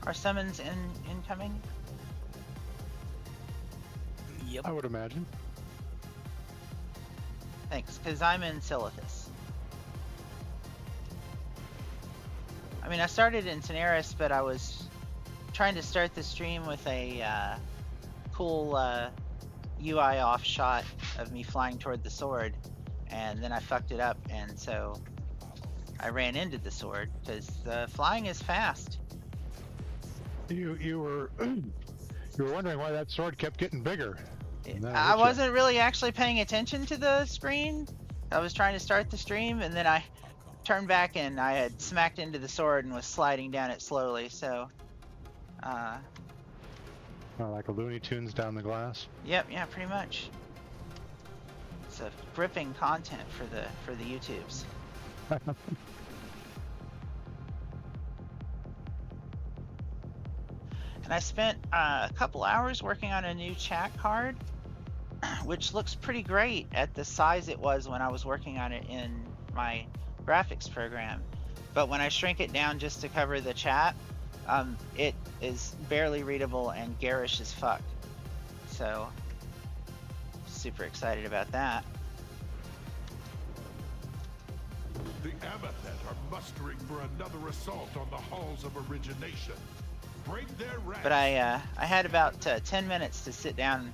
Are summons incoming? Yep. I would imagine. Thanks, because I'm in Silithus. I mean, I started in Tenaris, but I was trying to start the stream with a cool UI off shot of me flying toward the sword, and then I fucked it up, and so I ran into the sword, because flying is fast. You were wondering why that sword kept getting bigger. I wasn't really actually paying attention to the screen. I was trying to start the stream, and then I turned back and I had smacked into the sword and was sliding down it slowly, so like a Looney Tunes down the glass. Yep, yeah, pretty much. It's a gripping content for the YouTubes. And I spent a couple hours working on a new chat card, which looks pretty great at the size it was when I was working on it in my graphics program. But when I shrink it down just to cover the chat, it is barely readable and garish as fuck. So, super excited about that. The Amethet are mustering for another assault on the halls of origination. Break their ranks. But I had about 10 minutes to sit down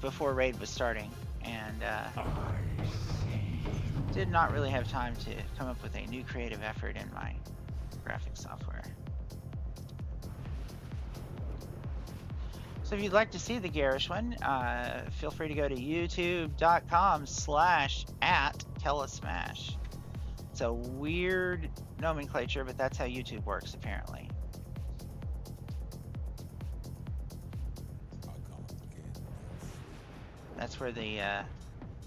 before raid was starting, and did not really have time to come up with a new creative effort in my graphics software. So if you'd like to see the garish one, feel free to go to youtube.com/@KelaSmash. It's a weird nomenclature, but that's how YouTube works apparently. That's where the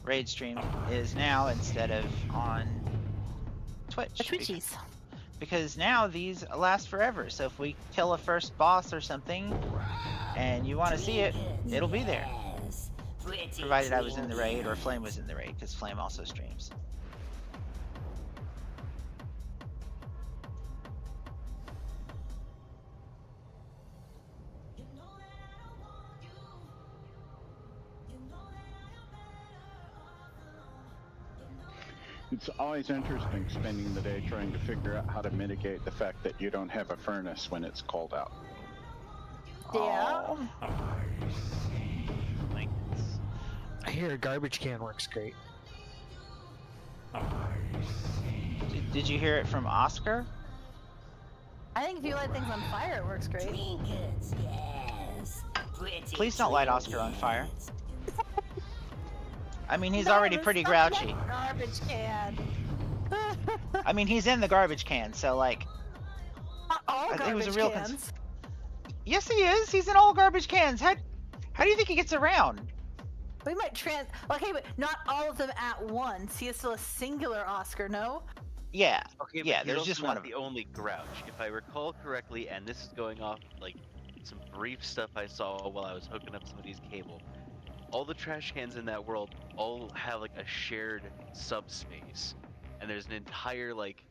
raid stream is now instead of on Twitch. The Twitchies. Because now these last forever. So if we kill a first boss or something and you want to see it, it'll be there. Provided I was in the raid or Flame was in the raid, because Flame also streams. It's always interesting spending the day trying to figure out how to mitigate the fact that you don't have a furnace when it's cold out. Yeah. I hear a garbage can works great. Did you hear it from Oscar? I think if you light things on fire, it works great. Please don't light Oscar on fire. I mean, he's already pretty grouchy. Garbage can. I mean, he's in the garbage can, so like. All it garbage was a real cans. Yes, he is. He's in all garbage cans. How do you think he gets around? We might okay, but not all of them at once. He is still a singular Oscar, no? Yeah. Okay, yeah, but there's he's just also one not of the them. only grouch. If I recall correctly, and this is going off like some brief stuff I saw while I was hooking up somebody's cable. All the trash cans in that world all have like a shared subspace, and there's an entire like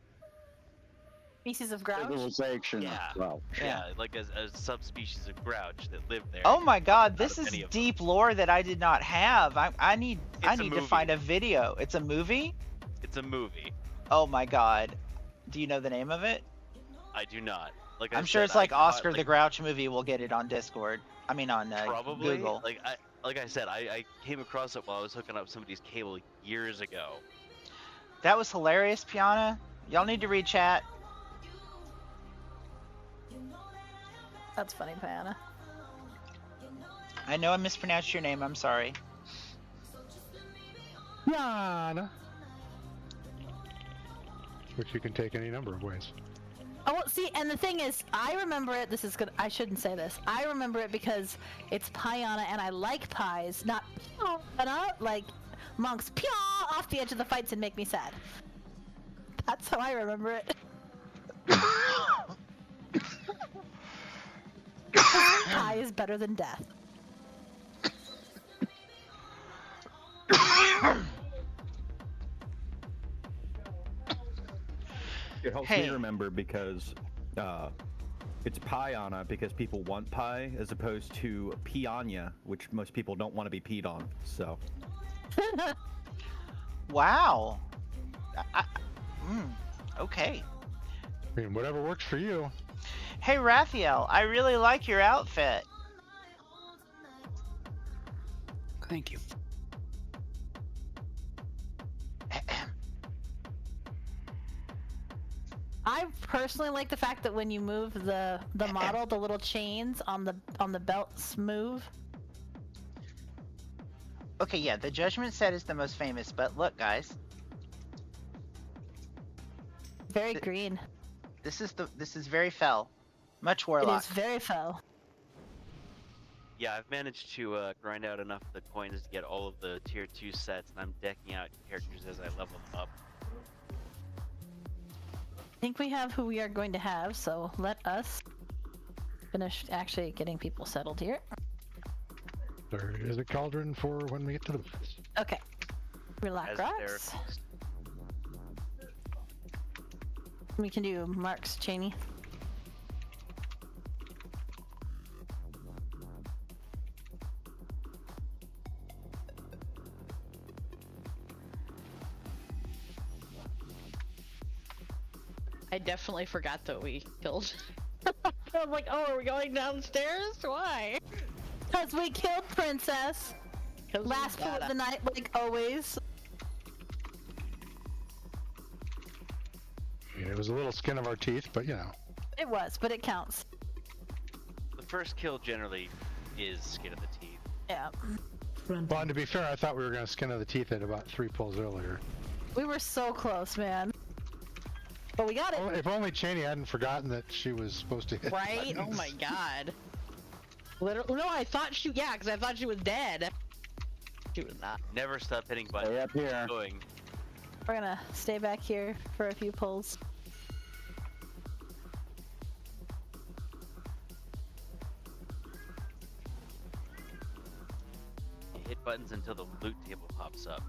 Species of grouch. Civilization. yeah, Well, yeah, like a subspecies of grouch that live there. Oh my god, Out this of is any of deep lore that I did not have. I need a to movie. find a video. It's a movie? It's a movie. Oh my god. Do you know the name of it? I do not. Like I'm I sure said, it's like I caught, Oscar the Grouch movie. We'll get it on Discord. I mean on probably. Google. Like I said, I came across it while I was hooking up somebody's cable years ago. That was hilarious, Piana. Y'all need to read chat. That's funny, Piana. I know I mispronounced your name. I'm sorry. Yana. Which you can take any number of ways. Oh, well, see, and the thing is, I remember it. This is good. I shouldn't say this. I remember it because it's Piana, and I like pies, not Piana, like monks pia off the edge of the fights and make me sad. That's how I remember it. Pie is better than death. it helps me remember because It's Piana because people want pie, as opposed to Pianya, which most people don't want to be peed on. So. Wow. Okay. I mean, whatever works for you. Hey, Raphael, I really like your outfit. Thank you. I personally like the fact that when you move the model, the little chains on the belts move. Okay, yeah, the Judgment set is the most famous, but look, guys, Very green. this is very fell, much It warlock. is very fell. Yeah, I've managed to grind out enough of the coins to get all of the tier 2 sets, and I'm decking out characters as I level them up. I think we have who we are going to have, so let us finish actually getting people settled here. There is a cauldron for when we get to the boss. Okay. Relax As rocks. therapists. We can do marks, Cheney. I definitely forgot that we killed. I'm like, oh, are we going downstairs? Why? Because we killed Princess. 'Cause we Last pull of gotta. the night, like always. Yeah, it was a little skin of our teeth, but you know. It was, but it counts. The first kill generally is skin of the teeth. Yeah. Well, and to be fair, I thought we were going to skin of the teeth at about 3 pulls earlier. We were so close, man. But we got it. Well, if only Cheney hadn't forgotten that she was supposed to hit Right? Oh buttons. my god. Literally, no, I thought she, yeah, because I thought she was dead. She was not. Never stop hitting buttons. Stay up here. Keep going. We're gonna stay back here for a few pulls. You hit buttons until the loot table pops up.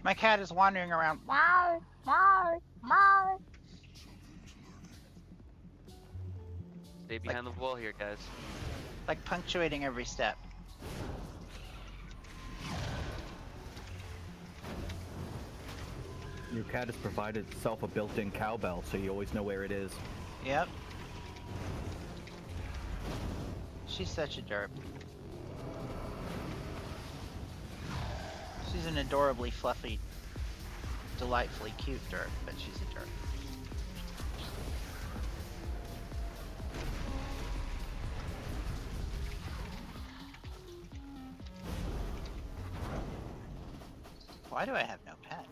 My cat is wandering around. Meow, meow, meow. Stay behind the wall here, guys. Like punctuating every step. Your cat has provided itself a built-in cowbell, so you always know where it is. Yep. She's such a derp. She's an adorably fluffy, delightfully cute derp, but she's a derp. Why do I have no pet?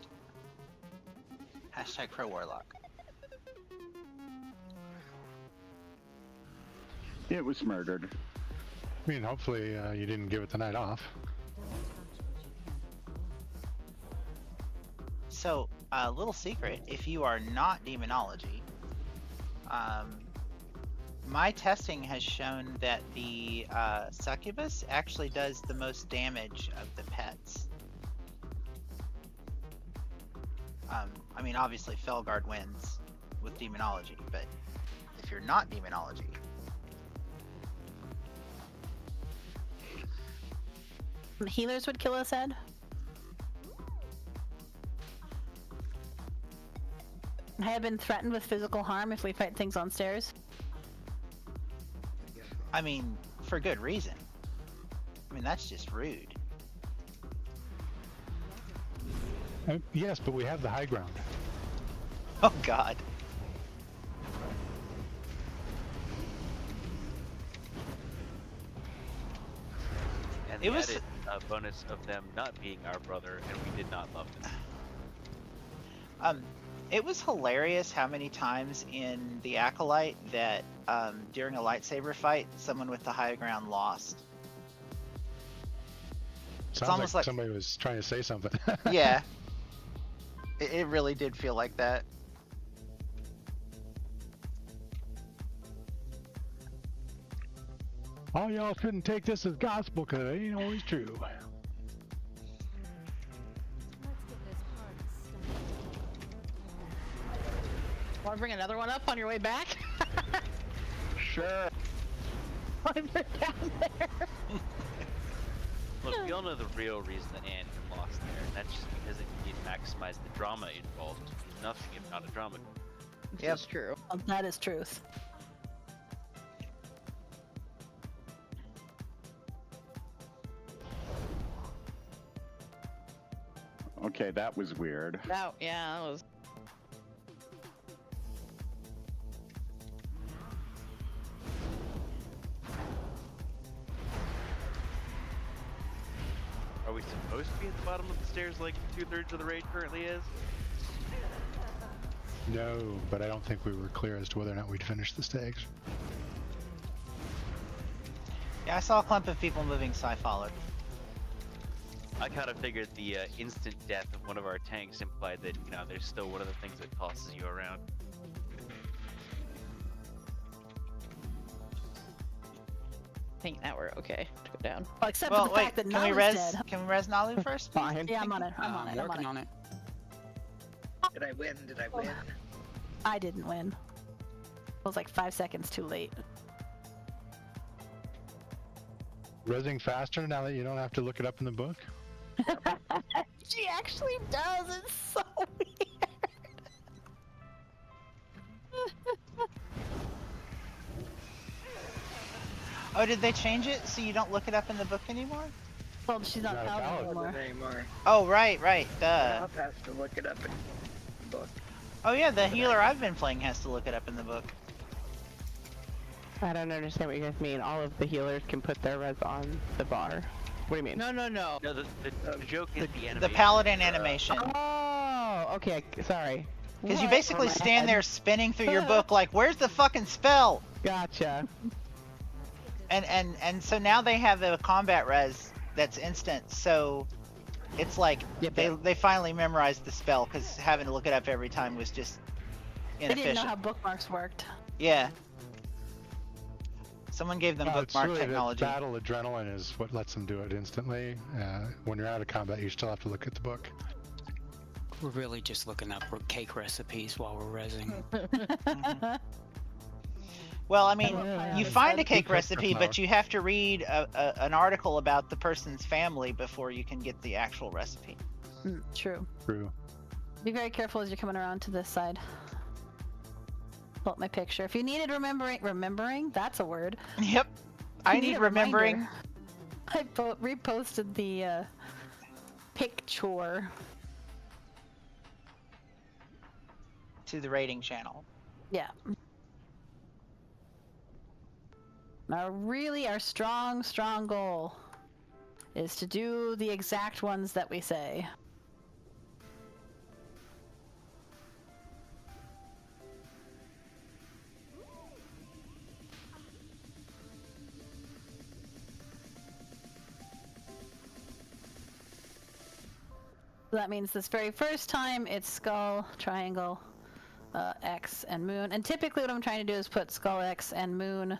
Hashtag pro warlock. It was murdered. I mean, hopefully you didn't give it the night off. So, a little secret, if you are not demonology, my testing has shown that the succubus actually does the most damage of the pets. I mean, obviously Felguard wins with demonology, but if you're not demonology, Healers would kill us, Ed. I have been threatened with physical harm if we fight things on stairs. I mean, for good reason. I mean, that's just rude. Yes, but we have the high ground. Oh God. And It the was- added bonus of them not being our brother, and we did not love them. It was hilarious how many times in the Acolyte that during a lightsaber fight, someone with the high ground lost. Sounds almost like- somebody was trying to say something. Yeah. It really did feel like that. All y'all shouldn't take this as gospel because it ain't always true. Want to bring another one up on your way back? Sure. While you're down there. Look, we all know the real reason that Anne lost there, and that's just because it needed to maximize the drama involved. Nothing if not a drama. That's true. That is truth. Okay, that was weird. That, yeah, that was. Are we supposed to be at the bottom of the stairs like 2/3 of the raid currently is? No, but I don't think we were clear as to whether or not we'd finish the stakes. Yeah, I saw a clump of people moving, so I followed. I kind of figured the instant death of one of our tanks implied that, you know, there's still one of the things that tosses you around. I think now we're okay to go down. Well, except Well, for the wait, fact that can we Nalu's res? dead. Can we res Nalu first? Fine. Yeah, I'm on it. I'm on it. I'm Working on on it. Did I win? Did I win? I didn't win. I was like 5 seconds too late. Resing faster now that you don't have to look it up in the book? She actually does. It's so weird. Oh, did they change it so you don't look it up in the book anymore? Well, she's not Not a paladin paladin. anymore. Anymore. Oh, right, right, duh. Ralph has to look it up in the book. Oh yeah, the healer I've been playing has to look it up in the book. I don't understand what you guys mean. All of the healers can put their res on the bar. What do you mean? No. No, the joke is the animation. The paladin animation. Oh, okay. Sorry. Because you What? basically My stand head. there spinning through your book like, where's the fucking spell? Gotcha. And so now they have a combat res that's instant, so it's like Yep. they finally memorized the spell because having to look it up every time was just They didn't know inefficient. how bookmarks worked. Yeah. Someone gave them Well, it's bookmark really technology. the battle adrenaline is what lets them do it instantly. When you're out of combat, you still have to look at the book. We're really just looking up cake recipes while we're resing. Well, I mean, Yeah. you find a cake Good recipe, flour. but you have to read an article about the person's family before you can get the actual recipe. True. True. Be very careful as you're coming around to this side. Pull up my picture. If you needed remembering, that's a word. Yep. I You need a remembering. reminder. I reposted the picture. To the rating channel. Yeah. Our strong goal is to do the exact ones that we say. So that means this very first time it's skull, triangle, X, and moon. And typically what I'm trying to do is put skull, X, and moon,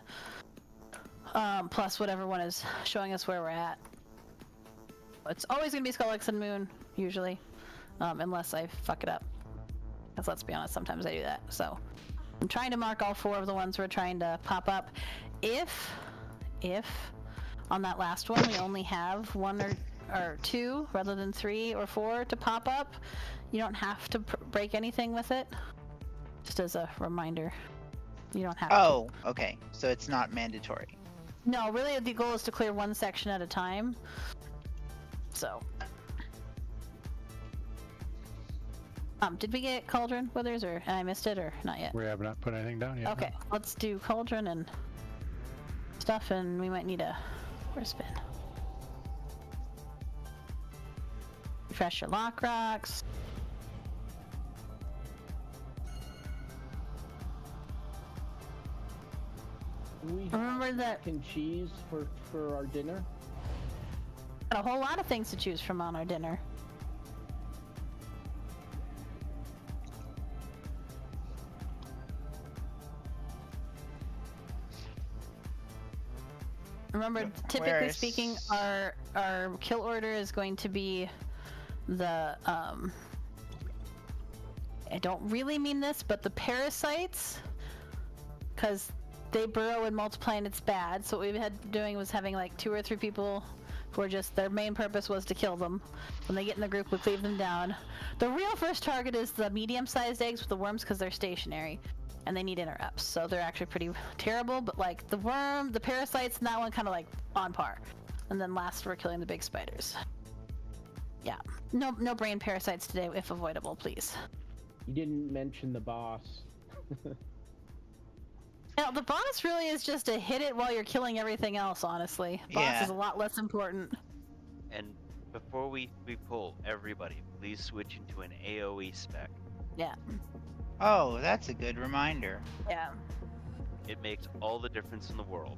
plus whatever one is showing us where we're at. It's always going to be skull, X, and moon, usually, unless I fuck it up. Because let's be honest, sometimes I do that. So I'm trying to mark all 4 of the ones we're trying to pop up. If on that last one we only have 1 or 2 rather than 3 or 4 to pop up, you don't have to break anything with it. Just as a reminder, you don't have to. Oh, okay. So it's not mandatory. No, really the goal is to clear 1 section at a time. So. Did we get Cauldron Withers, or I missed it, or not yet? We have not put anything down yet. Okay, let's do Cauldron and stuff, and we might need a spin. Refresh your lock rocks. We Remember that mac and cheese for our dinner. got a whole lot of things to choose from on our dinner. Remember, typically Where's- speaking, our kill order is going to be the I don't really mean this, but the parasites, because they burrow and multiply and it's bad. So what we had doing was having like 2 or 3 people who are just, their main purpose was to kill them. When they get in the group, we cleave them down. The real first target is the medium-sized eggs with the worms because they're stationary and they need interrupts. So they're actually pretty terrible, but like the worm, the parasites, and that one kind of like on par. And then last we're killing the big spiders. Yeah, no brain parasites today if avoidable, please. You didn't mention the boss. Now, the boss really is just to hit it while you're killing everything else, honestly. Boss is a lot less important. And before we pull, everybody, please switch into an AoE spec. Yeah. Oh, that's a good reminder. Yeah. It makes all the difference in the world.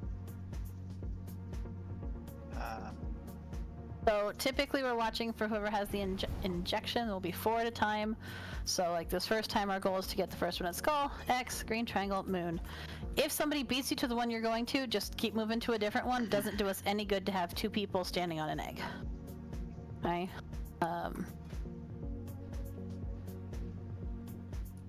So typically we're watching for whoever has the injection. There'll be 4 at a time. So like this first time our goal is to get the first one at skull, X, green triangle, moon. If somebody beats you to the one you're going to, just keep moving to a different one. Doesn't do us any good to have 2 people standing on an egg. Okay.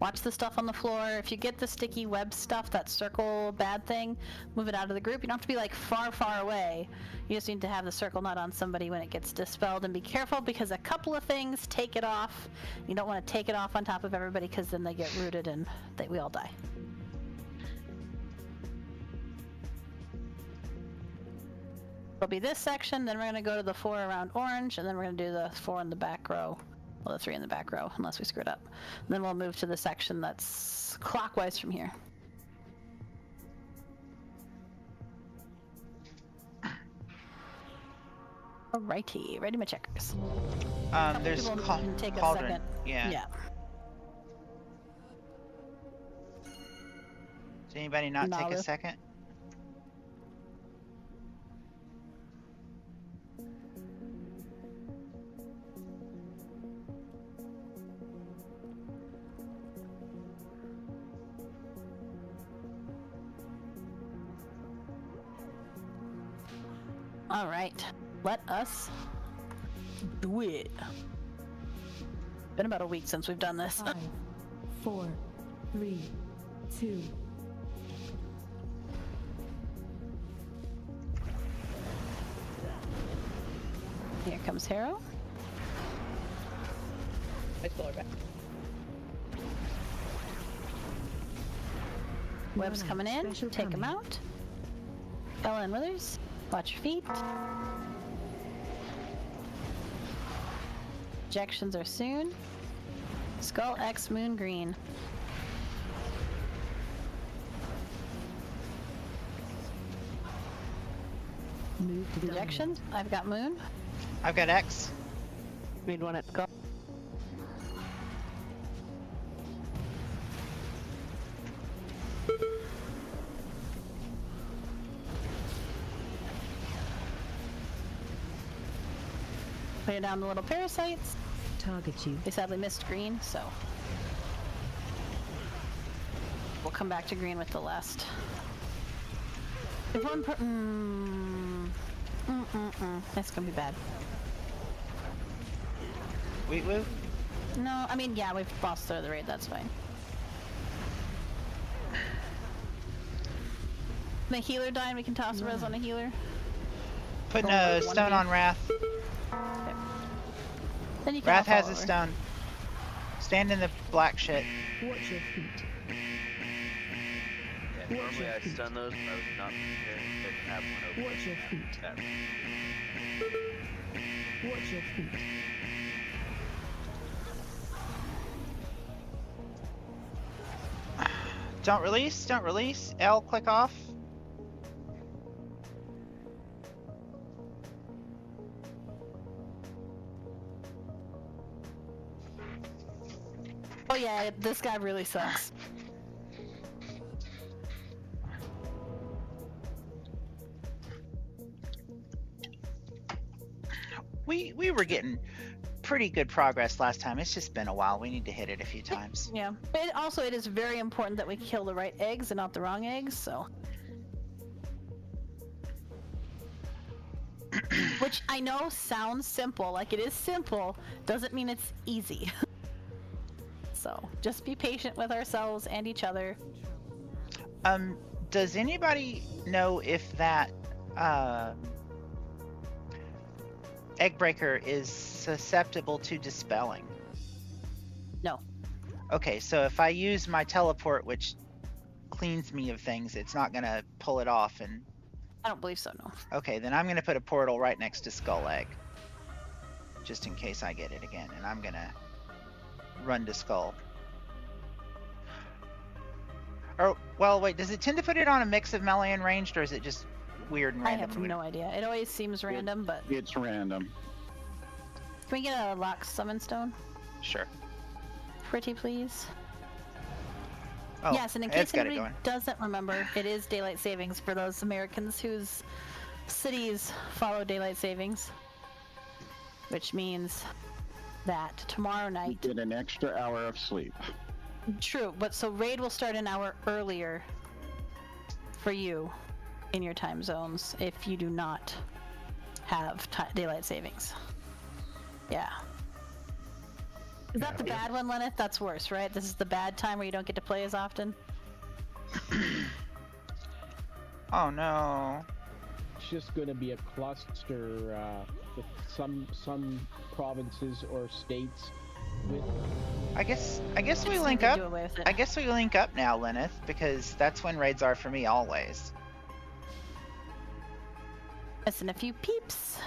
Watch the stuff on the floor. If you get the sticky web stuff, that circle bad thing, move it out of the group. You don't have to be like far, far away. You just need to have the circle not on somebody when it gets dispelled, and be careful because a couple of things take it off. You don't want to take it off on top of everybody because then they get rooted and we all die. It'll be this section, then we're going to go to the 4 around orange, and then we're going to do the 4 in the back row. Well, the 3 in the back row, unless we screw it up. And then we'll move to the section that's clockwise from here. Alrighty, ready my checkers. There's take a cauldron. second. Yeah. Does anybody not take a Nalu. second? All right, let us do it. Been about a week since we've done this. 5, 4, 3, 2. Here comes Harrow. I pull her back. Web's coming in. Take him out. Kela and Withers. Watch your feet. Injections are soon. Skull X Moon Green. Move to the Injections. I've got Moon. I've got X. Need one at skull. Put down the little parasites. Target you. They sadly missed green, so we'll come back to green with the last. If one that's gonna be bad. Woo? No, I mean, yeah, we've lost through the raid, that's fine. The healer died, we can toss a res on a healer. Putting Roll a like one stone of on Wrath. Okay. Then you can Wrath all has fall a over. stone. Stand in the black shit. Watch your feet. Yeah, normally I stun those, but I was not prepared to have one open. Watch your feet. That Watch your feet. Don't release, don't release. L, click off. Oh yeah, this guy really sucks. We were getting pretty good progress last time. It's just been a while. We need to hit it a few times. Yeah. It is very important that we kill the right eggs and not the wrong eggs, so. Which I know sounds simple, like it is simple, doesn't mean it's easy. So, just be patient with ourselves and each other. Does anybody know if that egg breaker is susceptible to dispelling? No. Okay, so if I use my teleport, which cleans me of things, it's not gonna pull it off and... I don't believe so, no. Okay, then I'm gonna put a portal right next to Skull Egg. Just in case I get it again, and I'm gonna run to Skull. Or, well, wait, does it tend to put it on a mix of melee and ranged, or is it just weird and I random? have no idea. It always seems random, but... It's random. Can we get a lock summon stone? Sure. Pretty please. Oh, Yes, and in Ed's case got it anybody going. doesn't remember, it is daylight savings for those Americans whose cities follow daylight savings. Which means that tomorrow night... Get an extra hour of sleep. True, but so raid will start an hour earlier for you in your time zones if you do not have daylight savings. Yeah. Is that the bad one, Lenneth? That's worse, right? This is the bad time where you don't get to play as often? Oh no. It's just going to be a cluster with some provinces or states with. I guess we It's link something to up. do away with it. I guess we link up now, Lenneth, because that's when raids are for me always. Missing a few peeps.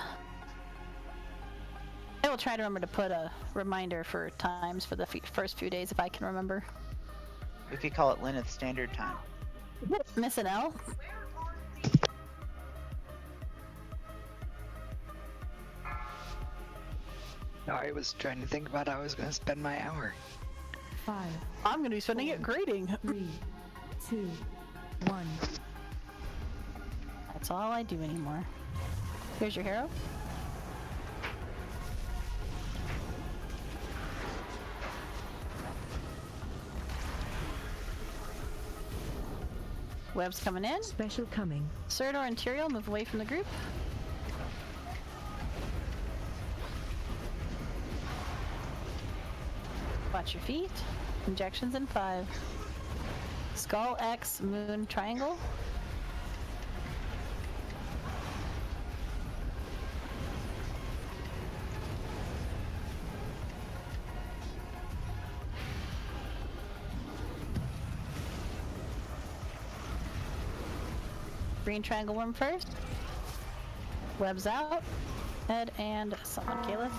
I will try to remember to put a reminder for times for the first few days if I can remember. We could call it Lenneth Standard Time. Miss an L? No, I was trying to think about how I was going to spend my hour. 5, I'm going to be spending it grading. 3, 2, 1. That's all I do anymore. Here's your hero. Web's coming in. Special coming. Serdar and Tyrael move away from the group. Watch your feet. Injections in 5. Skull X Moon Triangle. Green triangle worm first. Webs out. Head and summon Kela.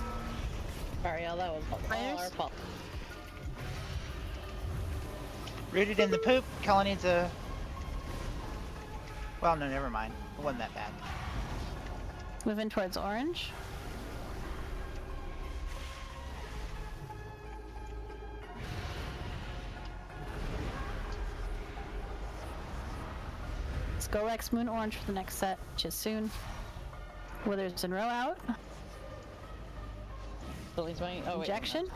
Sorry, y'all, that was all our fault. Rooted in the poop. Kela needs a... Well, no, never mind. It wasn't that bad. Moving towards orange. Skull X Moon Orange for the next set, which is soon. Withers and Row out. Billy's going. Oh, wait. Injection.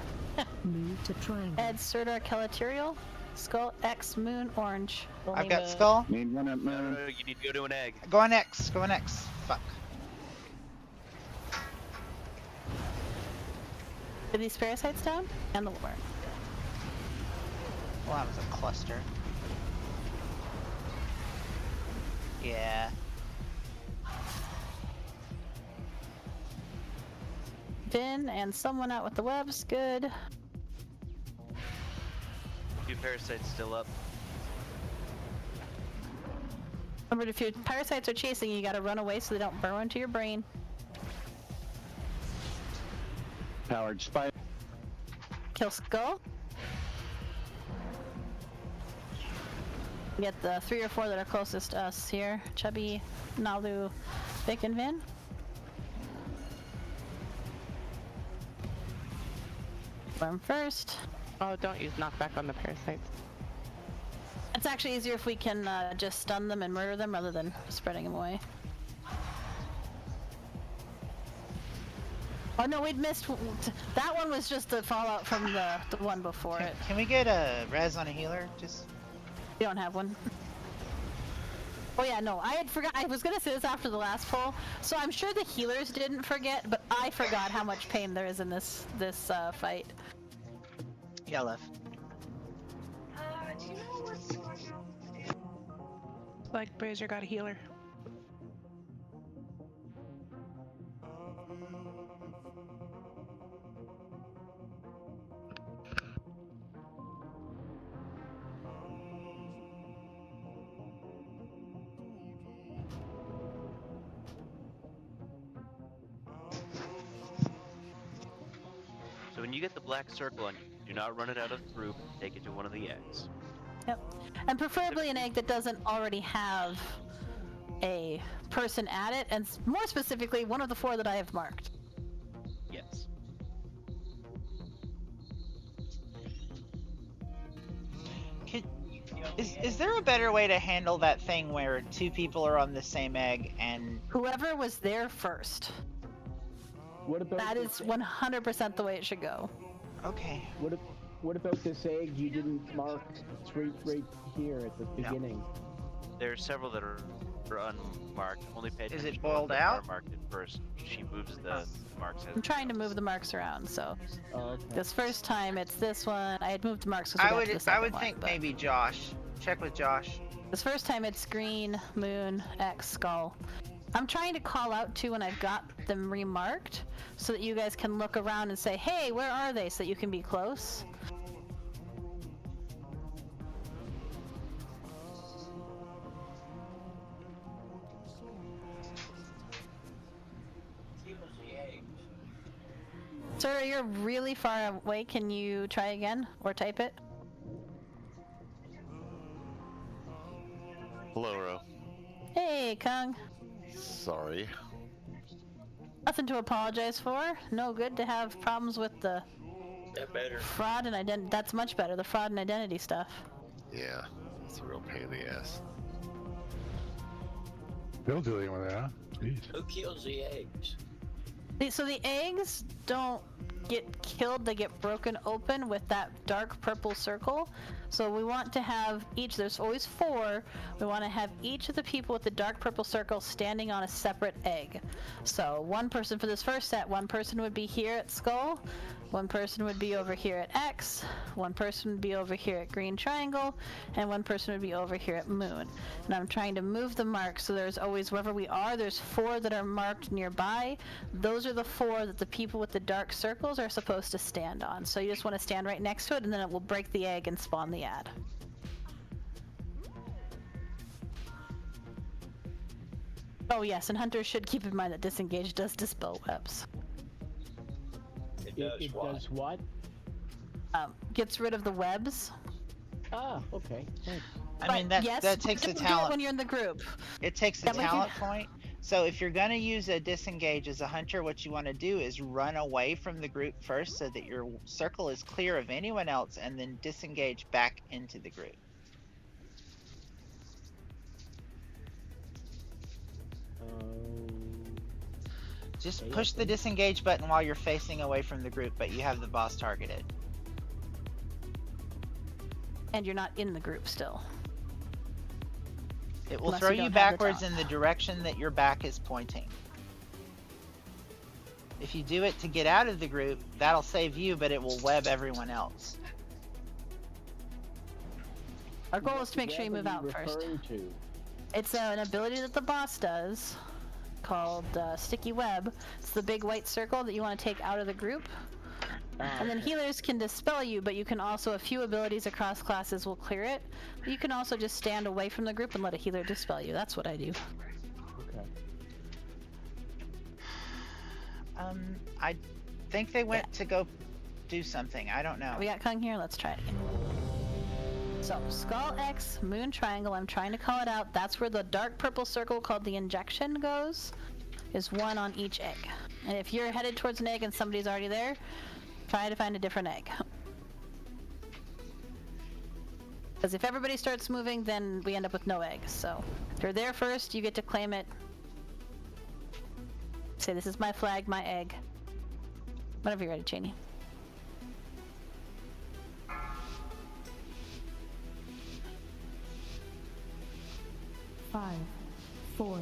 Move to triangle. Ed Serdar Kelaterial. Skull X Moon Orange. I've got Skull. Need one at No, moon. no, you need to go to an egg. Go on X. Go on X. Fuck. Get these parasites down and the worm. Well, that was a cluster. Yeah. Finn and someone out with the webs. Good. 2 parasites still up. Remember, if your parasites are chasing you, you gotta run away so they don't burrow into your brain. Powered spider. Kill Skull. Get the 3 or 4 that are closest to us here. Chubby, Nalu, Vic, and Vin. Worm first. Oh, don't use knockback on the parasites. It's actually easier if we can just stun them and murder them rather than spreading them away. Oh no, we'd missed. That one was just the fallout from the one before it. Can we get a res on a healer? Just... We don't have one. Oh yeah, no, I had forgot. I was gonna say this after the last poll, so I'm sure the healers didn't forget, but I forgot how much pain there is in this fight. Yellow. Do you know what's going on? Like Brazier got a healer. So when you get the black circle on you, do not run it out of the group. Take it to one of the eggs. Yep, and preferably an egg that doesn't already have a person at it, and more specifically, one of the 4 that I have marked. Yes. Is there a better way to handle that thing where 2 people are on the same egg and Whoever was there first. What about That is 100% the way it should go. Okay. What about this egg you didn't mark? It's right here at the beginning. There are several that are unmarked. Only pay attention Is it to the ones boiled that out? are marked at first. She moves the marks as I'm trying to move the marks around, so Oh, okay. this first time it's this one. I had moved the marks because I we got to the would second one, think but maybe Josh. Check with Josh. this first time it's green, moon, X, skull. I'm trying to call out too when I've got them remarked, so that you guys can look around and say, "Hey, where are they?" So that you can be close. Sir, you're really far away. Can you try again or type it? Hello, Ro. Hey, Kung. Sorry. Nothing to apologize for. No good to have problems with the fraud and identity. That's much better. The fraud and identity stuff. Yeah, it's a real pain in the ass. Still dealing with that, huh? Jeez. Who kills the eggs? So the eggs don't get killed, they get broken open with that dark purple circle. So we want to have each, there's always 4, we want to have each of the people with the dark purple circle standing on a separate egg. So 1 person for this first set, 1 person would be here at skull, 1 person would be over here at X, 1 person would be over here at green triangle, and 1 person would be over here at moon. And I'm trying to move the mark, so there's always, wherever we are, there's 4 that are marked nearby. Those are the 4 that the people with the dark circles are supposed to stand on. So you just want to stand right next to it, and then it will break the egg and spawn the ad. Oh yes, and hunters should keep in mind that disengage does dispel webs. It does what? Gets rid of the webs. Ah, okay. Thanks. I mean, that takes the do it talent. when you're in the group. It takes the That way you- talent point. So if you're gonna use a disengage as a hunter, what you want to do is run away from the group first, so that your circle is clear of anyone else, and then disengage back into the group. Just Okay, push the disengage button while you're facing away from the group, but you have the boss targeted. And you're not in the group still. It will Unless throw you you don't have the backwards talent. in the direction that your back is pointing. If you do it to get out of the group, that'll save you, but it will web everyone else. Our goal is to make sure you move out first. To? It's an ability that the boss does called Sticky Web. It's the big white circle that you want to take out of the group. And then healers can dispel you, but you can also, a few abilities across classes will clear it. But you can also just stand away from the group and let a healer dispel you. That's what I do. Okay. I think they went to go do something. I don't know. We got Kung here. Let's try it again. So, Skull X, Moon Triangle, I'm trying to call it out. That's where the dark purple circle called the injection goes. Is 1 on each egg. And if you're headed towards an egg and somebody's already there, try to find a different egg. Because if everybody starts moving, then we end up with no eggs. So, if you're there first, you get to claim it. Say, this is my flag, my egg. Whenever you're ready, Cheney. 5, 4,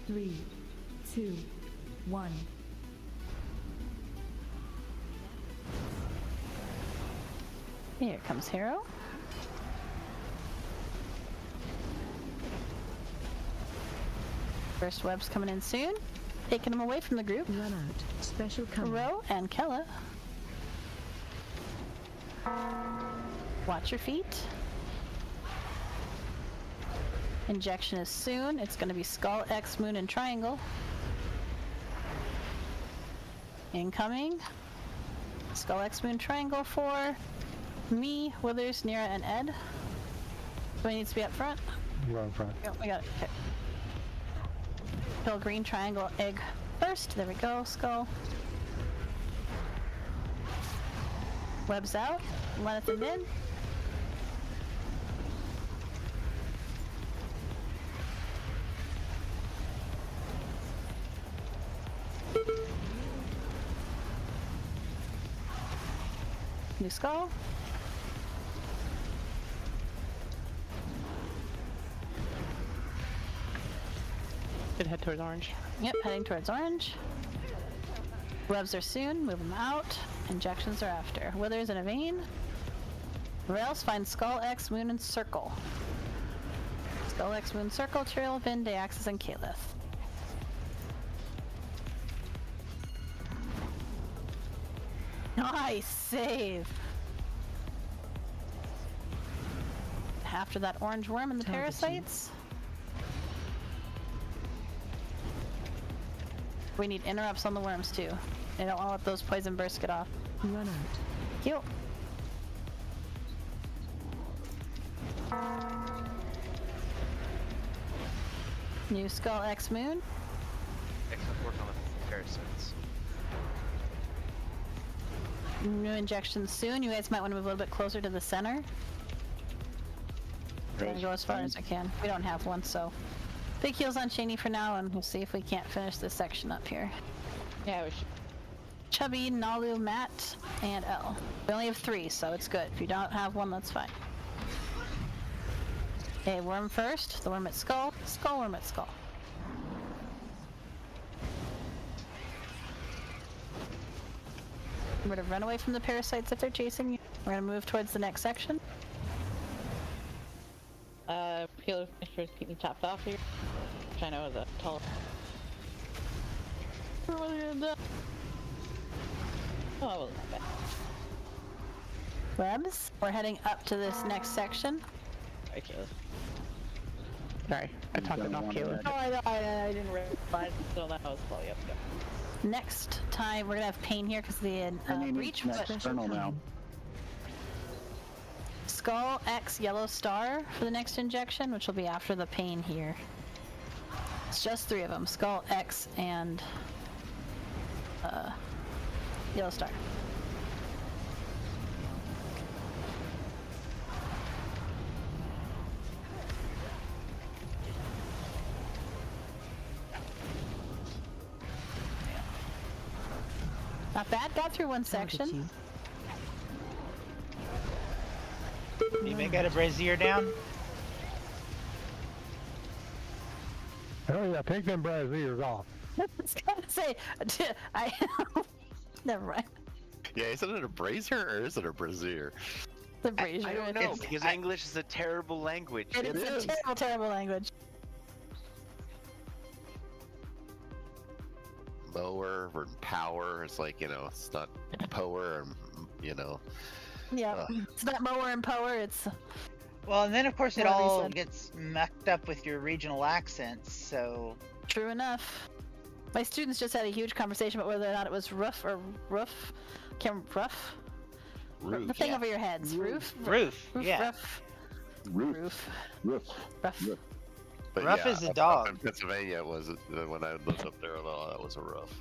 3, 2, 1. Here comes Hero. First web's coming in soon. Taking him away from the group. Run out. Special coming. Ro and Kela. Watch your feet. Injection is soon. It's going to be Skull, X, Moon, and Triangle. Incoming. Skull, X, Moon, Triangle for me, Withers, Nira, and Ed. Do I need to be up front? You're in front. Oh, we got it. Okay. Kill green triangle egg first. There we go. Skull. Webs out. Let it in. New skull. Should head towards orange. Yep, heading towards orange. Webs are soon. Move them out. Injections are after. Withers in a vein. Rails find Skull, X, Moon, and Circle. Skull, X, Moon, Circle, Trail, Vin, Deaxis, and Kaleth. Nice save! After that orange worm and the parasites. We need interrupts on the worms too. I don't want to let those poison bursts get off. Run out. Cute. New Skull, X, Moon. Excellent work on the parasites. New injections soon. You guys might want to move a little bit closer to the center. I'm gonna go as far as I can. We don't have one, so big heals on Shani for now, and we'll see if we can't finish this section up here. Yeah, we should. Chubby, Nalu, Matt, and L. We only have 3, so it's good. If you don't have one, that's fine. Okay, worm first. The worm at skull. Skull, worm at skull. We're gonna run away from the parasites if they're chasing you. We're gonna move towards the next section. Healer finishers keep me topped off here. Which I know is a tall. Oh, it wasn't that bad. Webs. We're heading up to this next section. Sorry, Kayla. Sorry, I talked it off, Kayla. No, I didn't realize until that was slow. Yep. Next time, we're gonna have pain here because the breach. External now. Skull, X, yellow star for the next injection, which will be after the pain here. It's just 3 of them. Skull, X, and yellow star. Not bad. Got through one section. You may get a brazier down. Oh yeah, take them braziers off. I was gonna say, I never mind. Yeah, isn't it a brazier or is it a brazier? The brazier. I don't know, because English is a terrible language. It is a terrible, terrible language. Mower or power. It's like, you know, it's not power, you know. Yeah, it's not mower and power, it's... Well, and then of course it Whatever you all said. gets mucked up with your regional accents, so... True enough. My students just had a huge conversation about whether or not it was roof or roof. Rough? Roof. The thing over your heads. Roof? Roof, yeah. Roof. Rough. But Rough yeah, is a up dog. in Pennsylvania, was it when I lived up there? Oh, that was a rough.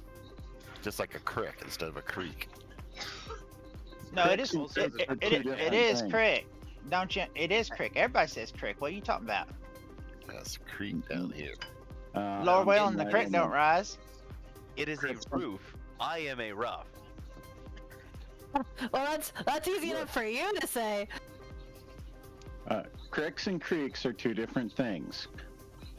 Just like a crick instead of a creek. No, it is. It is crick. Don't you? It is crick. Everybody says crick. What are you talking about? That's a creek down here. Lower whale and the crick don't rise. It is a roof. I am a rough. Well, that's easy enough for you to say. Cricks and creeks are 2 different things.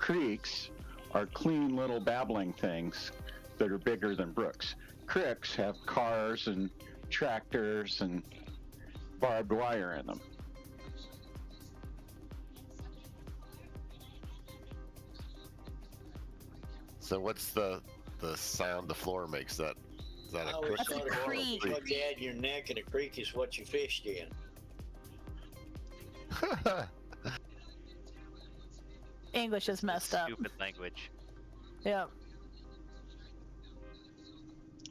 creeks are clean little babbling things that are bigger than brooks. Cricks have cars and tractors and barbed wire in them. So what's the sound the floor makes? Is that a Oh, creek? it's That's a sort of creek. what you had in your neck, and a creek is what you fished in. English is messed up. Stupid language. Yep.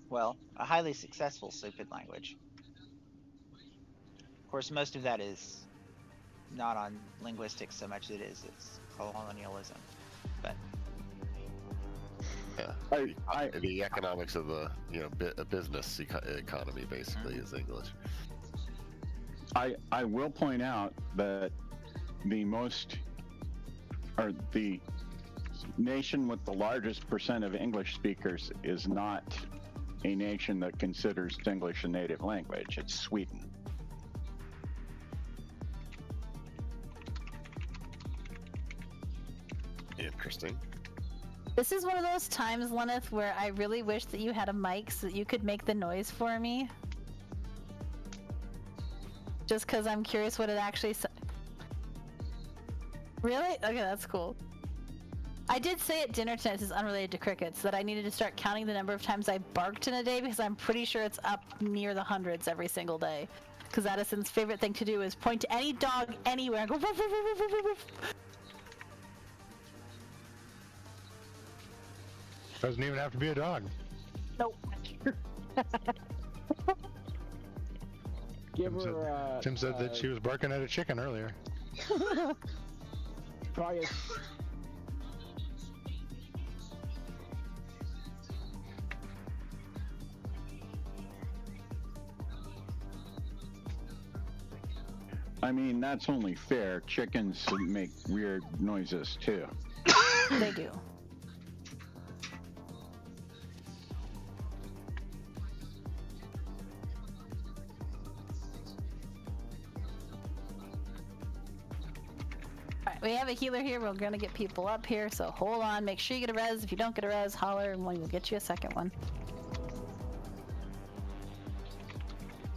Well, a highly successful stupid language. Of course, most of that is not on linguistics so much as it's colonialism. But yeah, the economics of the a business economy basically is English. I will point out that the nation with the largest percent of English speakers is not a nation that considers English a native language. It's Sweden. Interesting. This is one of those times, Lenneth, where I really wish that you had a mic so that you could make the noise for me. Just because I'm curious what it actually Really? Okay, that's cool. I did say at dinner tonight, this is unrelated to crickets, that I needed to start counting the number of times I barked in a day because I'm pretty sure it's up near the hundreds every single day. Because Addison's favorite thing to do is point to any dog anywhere and go woof, woof, woof, woof, woof, woof. Doesn't even have to be a dog. Nope. Give her. Tim said that she was barking at a chicken earlier. Try it. I mean, that's only fair. Chickens make weird noises too. They do. Alright, we have a healer here. We're gonna get people up here, so hold on. Make sure you get a res. If you don't get a res, holler and we'll get you a second one.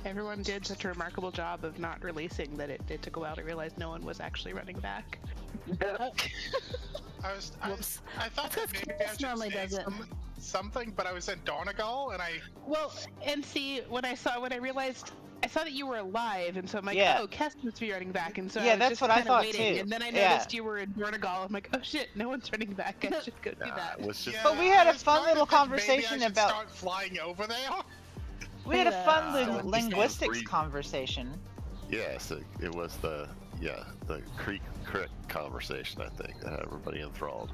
Everyone did such a remarkable job of not releasing that it took a while to realize no one was actually running back. I thought that maybe I should normally say does it. something, but I was in Donegal and I. Well, and see, when I realized, I saw that you were alive, and so I'm like, Yeah. oh, Kess must be running back, and so Yeah, I was that's just what I kinda thought waiting, too. and then I Yeah. noticed you were in Donegal. I'm like, oh shit, no one's running back. I should go do that. It was just But we had I a was fun trying little to think maybe I conversation should about. start flying over there. We had a fun Yeah. linguistics Breathe. conversation. Yes, it was the creek conversation, I think, that had everybody enthralled.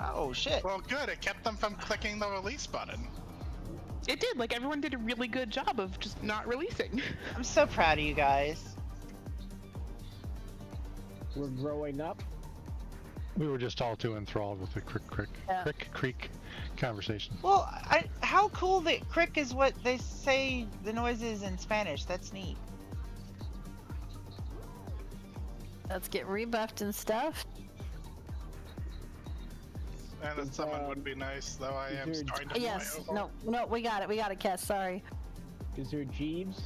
Oh shit. Well, good. It kept them from clicking the release button. It did. Like, everyone did a really good job of just not releasing. I'm so proud of you guys. We're growing up. We were just all too enthralled with the creek conversation. Well, how cool that crick is what they say the noise is in Spanish. That's neat. Let's get rebuffed and stuff. And that someone would be nice, though I am starting to Yes. fly over. No, we got it. We got it, Kess. Sorry. Is there Jeeves?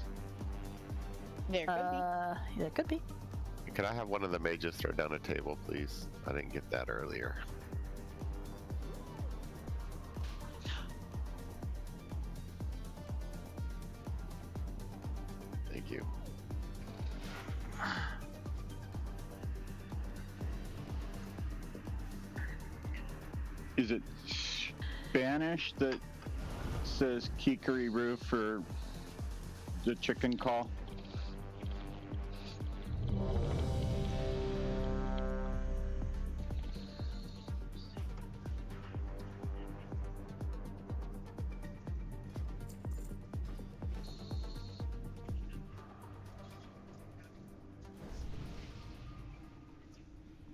There could be. There could be. Can I have one of the mages throw down a table, please? I didn't get that earlier. Thank you. Is it Spanish that says Kikari-Roo for the chicken call?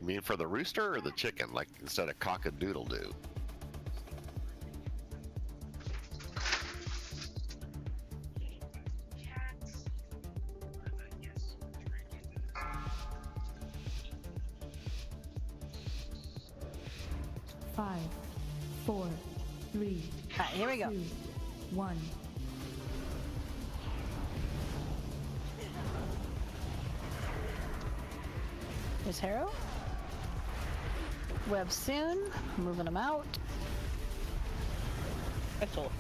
You mean for the rooster or the chicken, like instead of cock-a-doodle-doo? 5, 4, 3, Alright, here we go. 2, 1. There's Harrow. Web soon. Moving them out. Special.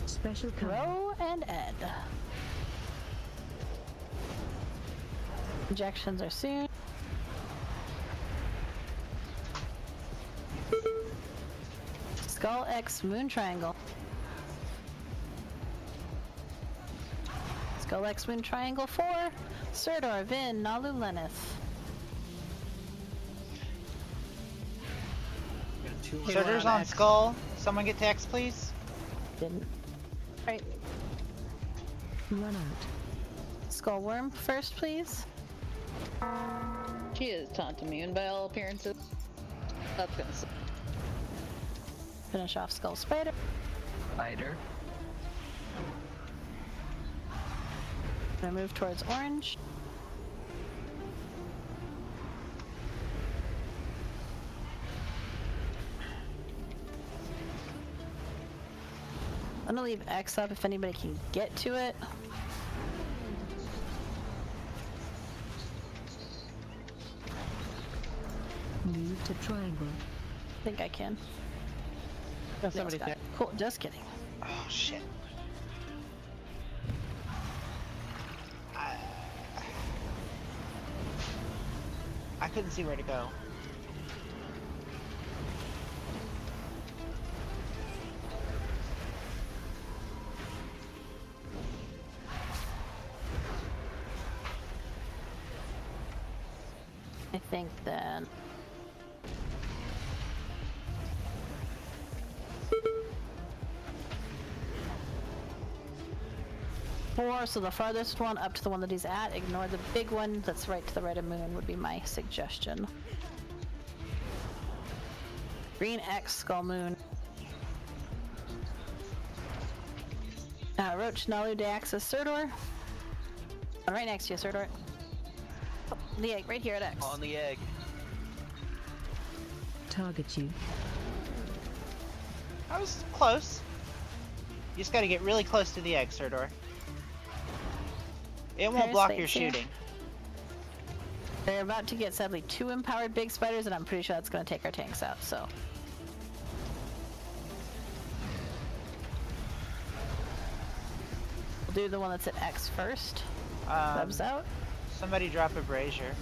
Special coming. Row and Ed. Injections are soon. Skull X Moon Triangle. Skull X Moon Triangle 4. Serdor, Vin, Nalu, Lenith. Shoulders on Skull. Someone get to X, please. Didn't. Right. Run out. Skull Worm first, please. She is taunt immune by all appearances. That's gonna suck. Finish off Skull Spider. Spider. Gonna move towards orange. I'm gonna leave X up if anybody can get to it. Move to triangle. I think I can. Oh, somebody's there. Cool, just kidding. Oh shit. I couldn't see where to go. I think then. Four, so the farthest one up to the one that he's at. Ignore the big one that's right to the right of Moon would be my suggestion. Green X, Skull Moon. Roach, Nalu, Daxus, Serdor. One right next to you, Serdor. Oh, the egg, right here at X. On the egg. Target you. I was close. You just gotta get really close to the egg, Serdor. It won't block your shooting. They're about to get sadly 2 empowered big spiders, and I'm pretty sure that's going to take our tanks out, so. We'll do the one that's at X first. Webs out. Somebody drop a brazier.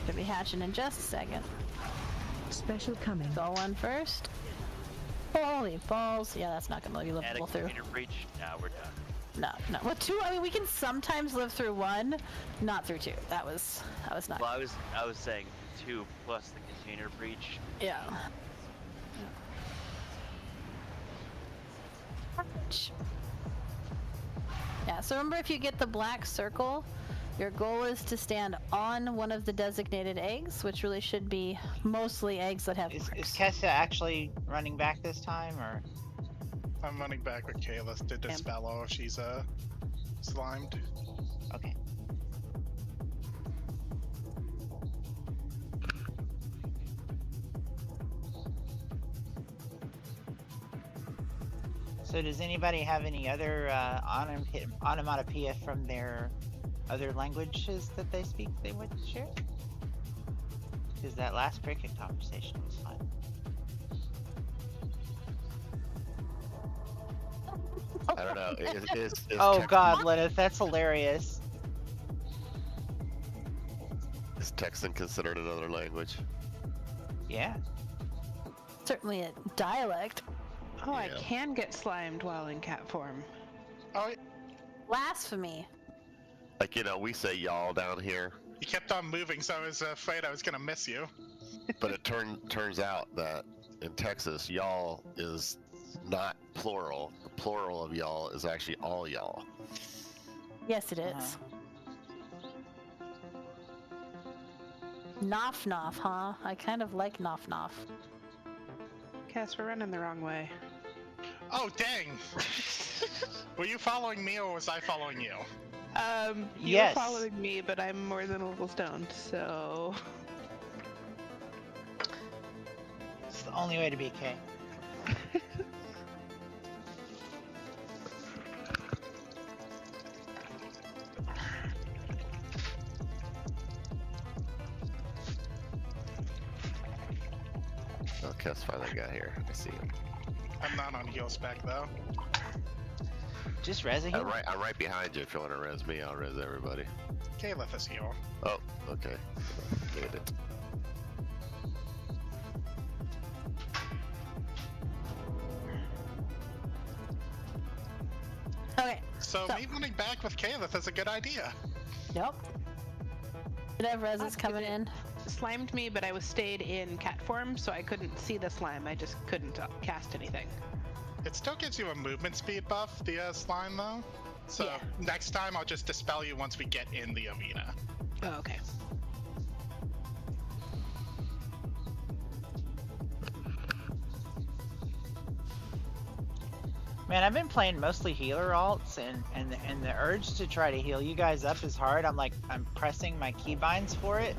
Should be hatching in just a second. Special coming. Go one first. Holy balls. Yeah, that's not going to be livable through. Container breach. Now we're done. No. Well, 2, I mean, we can sometimes live through 1, not through 2. That was not. Well, I was saying 2 plus the container breach. Yeah. Yeah, so remember, if you get the black circle, your goal is to stand on one of the designated eggs, which really should be mostly eggs that have Is bricks. Kessa actually running back this time, or? I'm running back with Kela to dispel if she's slimed. Okay. So does anybody have any other onomatopoeia from their other languages that they speak they would share? Because that last cricket conversation was fun. I don't know. Is Oh God, Lyneth, that's hilarious. Is Texan considered another language? Yeah. Certainly a dialect. Oh, I Yeah. can get slimed while in cat form. Oh, Blasphemy. Like, we say y'all down here, you kept on moving, so I was afraid I was gonna miss you. but it turns out that in Texas, y'all is not plural. The plural of y'all is actually all y'all. Yes, it is. Noff noff, huh? I kind of like noff noff. Cass, we're running the wrong way. Oh, dang! Were you following me or was I following you? You Yes. were following me, but I'm more than a little stoned, so... It's the only way to be Kay. Oh, Kev's finally got here. I see him. I'm not on heal spec though. Just res a heal. I'm right behind you. If you want to res me, I'll res everybody. Okay, let us heal. Oh, okay. Made it. Okay. So me running back with Caleb is a good idea. Yep. Did I have reses coming in? Slimed me, but I was stayed in cat form, so I couldn't see the slime. I just couldn't cast anything. It still gives you a movement speed buff, the slime though. So Yeah. next time I'll just dispel you once we get in the arena. Oh, okay. Man, I've been playing mostly healer alts, and the urge to try to heal you guys up is hard. I'm pressing my keybinds for it,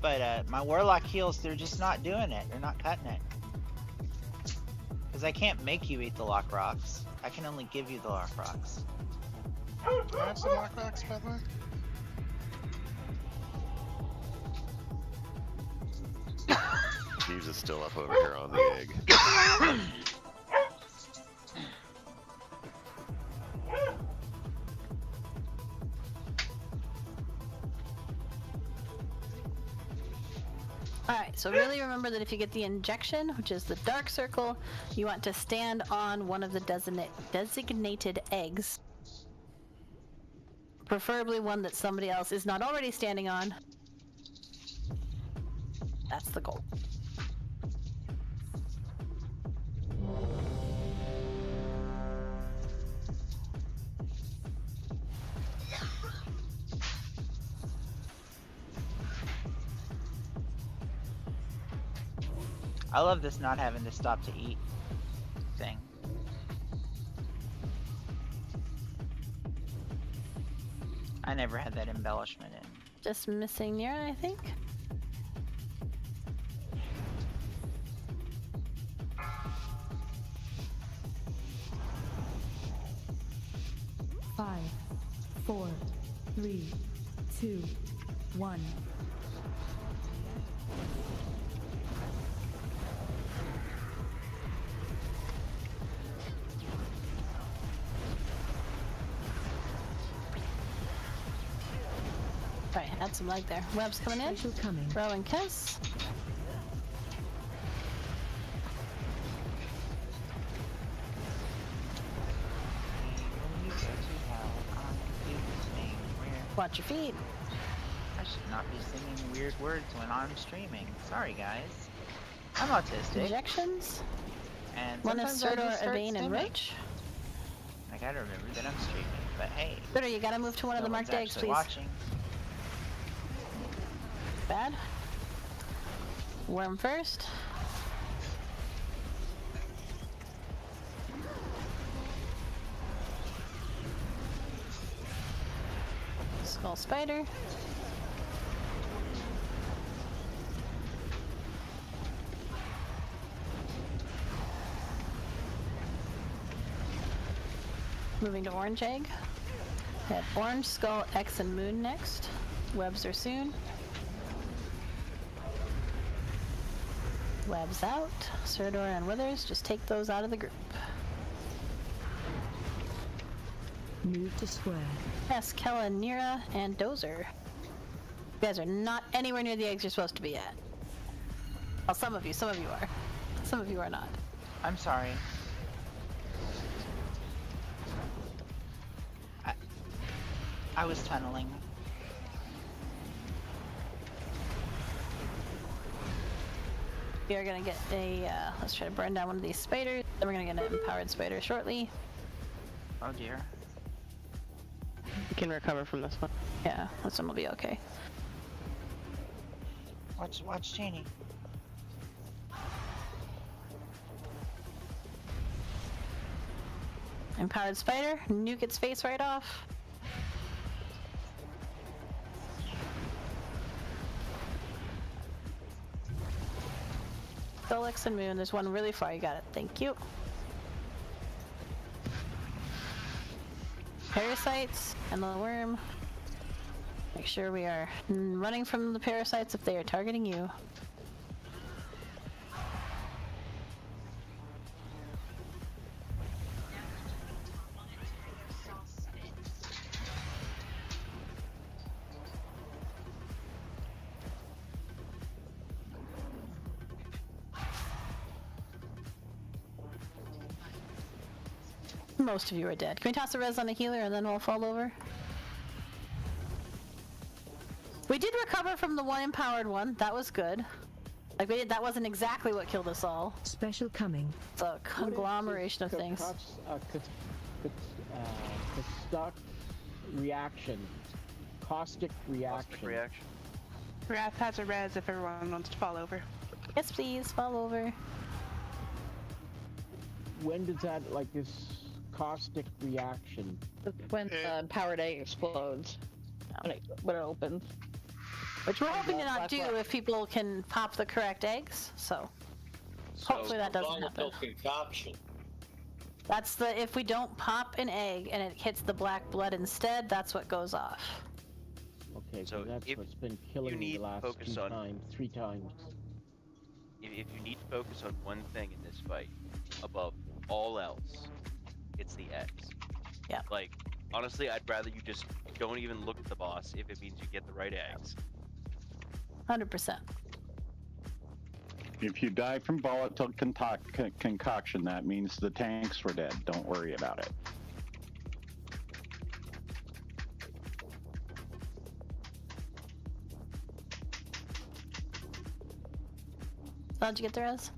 but my warlock heals, they're just not doing it. They're not cutting it. Because I can't make you eat the lock rocks. I can only give you the lock rocks. Do I have some lock rocks, by the way? Jeeves is still up over here on the egg. Alright, so really remember that if you get the injection, which is the dark circle, you want to stand on one of the designated eggs. Preferably one that somebody else is not already standing on. That's the goal. I love this not having to stop to eat thing. I never had that embellishment in. Just missing Nira, I think. Five, 4, 3, 2, 1. Right, had some lag there. Web's coming in. Special coming. Row and kiss. Watch your feet. I should not be singing weird words when I'm streaming. Sorry, guys. I'm autistic. Injections. And One of sometimes I just Surdor, start Evane, and stimming. Rich. I gotta remember that I'm streaming, but hey. Surdor, you gotta move to one of the no one's marked eggs, actually please. watching. Bad. Worm first. Skull spider. Moving to orange egg. Had orange, skull, X, and moon next. Webs are soon. Webs out. Surdor and Withers, just take those out of the group. Move to square. Yes, Kela, Nira, and Dozer. You guys are not anywhere near the eggs you're supposed to be at. Well, some of you are. Some of you are not. I'm sorry. I was tunneling. We are gonna get a, let's try to burn down one of these spiders. Then we're gonna get an empowered spider shortly. Oh dear. You can recover from this one. Yeah, this one will be okay. Watch Cheney. Empowered spider, nuke its face right off. Dolix and Moon, there's one really far, you got it, thank you. Parasites and the worm. Make sure we are running from the parasites if they are targeting you. Most of you are dead. Can we toss a res on a healer and then we'll fall over? We did recover from the one empowered one. That was good. Like we did, that wasn't exactly what killed us all. Special coming. It's a conglomeration of things. Reaction. Caustic reaction. Wrath has a res if everyone wants to fall over. Yes, please, fall over. When does that, like, this caustic reaction? That's when the empowered egg explodes. When it opens. Which we're hoping to not do if people can pop the correct eggs, so hopefully that doesn't happen. Concoction. That's the, if we don't pop an egg and it hits the black blood instead, that's what goes off. Okay, so that's what's been killing me the last 3 times. If you need to focus on one thing in this fight, above all else, it's the eggs. Yeah. Like, honestly, I'd rather you just don't even look at the boss if it means you get the right eggs. 100%. If you die from volatile concoction, that means the tanks were dead. Don't worry about it. How'd you get the res?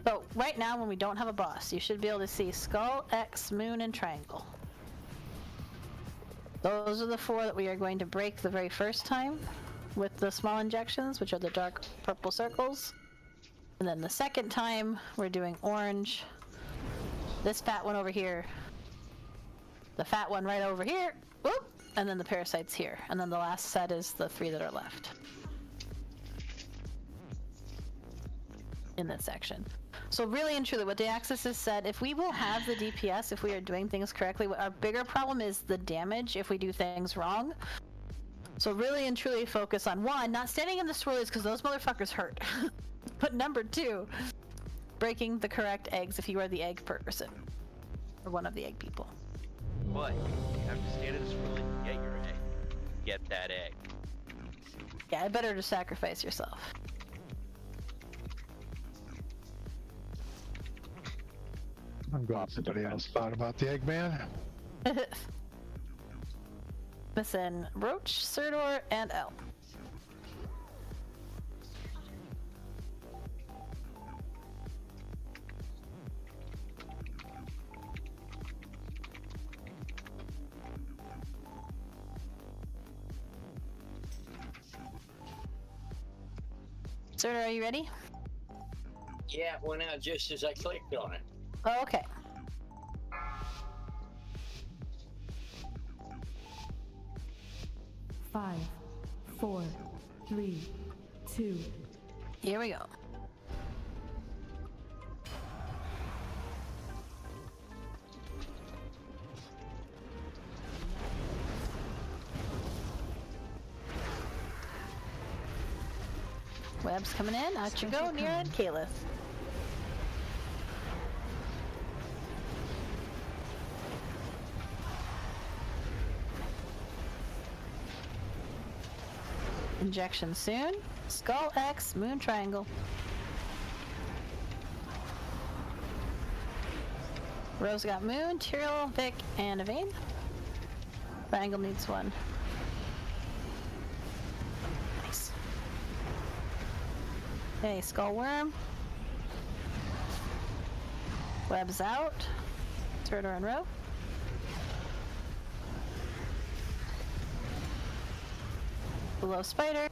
So right now when we don't have a boss, you should be able to see Skull, X, Moon, and Triangle. Those are the 4 that we are going to break the very first time with the small injections, which are the dark purple circles. And then the second time, we're doing orange. This fat one over here. The fat one right over here. Whoop! And then the parasites here. And then the last set is the 3 that are left in this section. So really and truly, what the Axis has said, if we will have the DPS, if we are doing things correctly, our bigger problem is the damage if we do things wrong. So really and truly focus on 1, not standing in the swirlies because those motherfuckers hurt. But number 2, breaking the correct eggs if you are the egg person. Or one of the egg people. But you have to stand in this room and get your egg. Get that egg. Yeah, I better to sacrifice yourself. I'm glad somebody else thought about the Eggman. Missing Roach, Serdor, and L. Serdor, are you ready? Yeah, it went out just as I clicked on it. Oh, okay. Five, 4, 3, 2. Here we go. Web's coming in. Out you go, Nira and Kela. Injection soon. Skull X, Moon Triangle. Rose got Moon, Tyrell, Vic, and Evane. Triangle needs 1. Nice. Okay, Skull Worm. Web's out. Turtle and Row. Below Spider.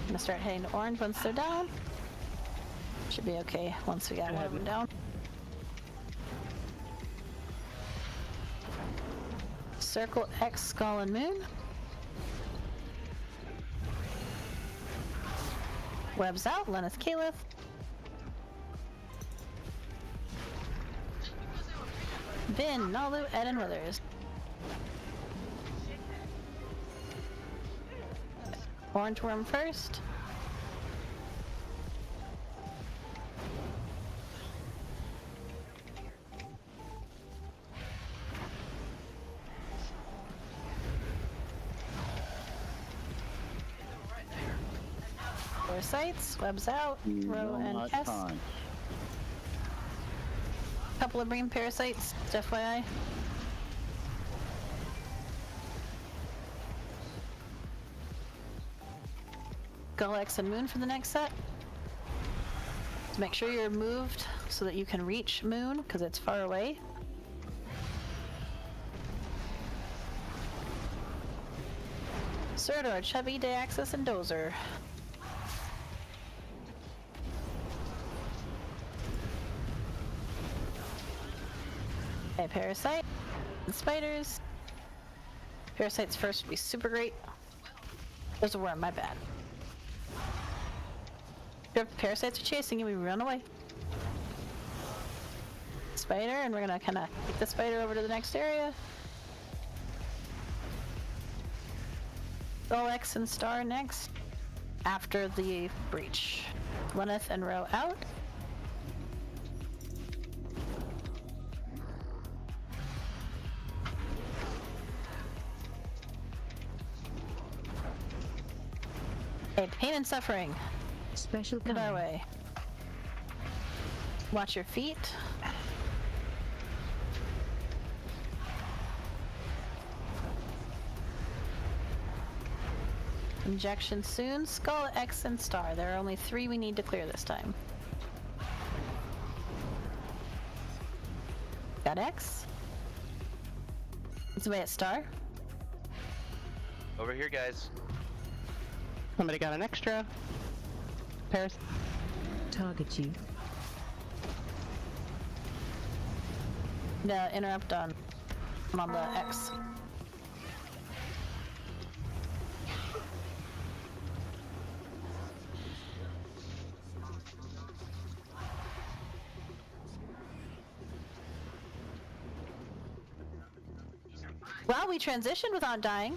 I'm gonna start heading to orange once they're down. Should be okay once we got one of them down. Circle X, Skull and Moon. Webs out, Lenneth Caleth. Vin, Nalu, Ed, and Withers. Orange Worm first. Parasites, webs out, Row and Kess. Couple of green parasites, FYI. Gull X and Moon for the next set. Make sure you're moved so that you can reach Moon, because it's far away. Surdor, Chubby, Deaxis, and Dozer. Okay, Parasite and Spiders. Parasites first would be super great. There's a worm, my bad. If parasites are chasing you, we run away. Spider, and we're gonna kinda take the spider over to the next area. Gull X and Star next. After the breach. Lenneth and Row out. Okay, pain and suffering. Special Get our way. Watch your feet. Injection soon. Skull, X, and Star. There are only 3 we need to clear this time. Got X. It's away at Star. Over here, guys. Somebody got an extra. Paris. Target you. The interrupt on. I'm on the X. Well, we transitioned without dying.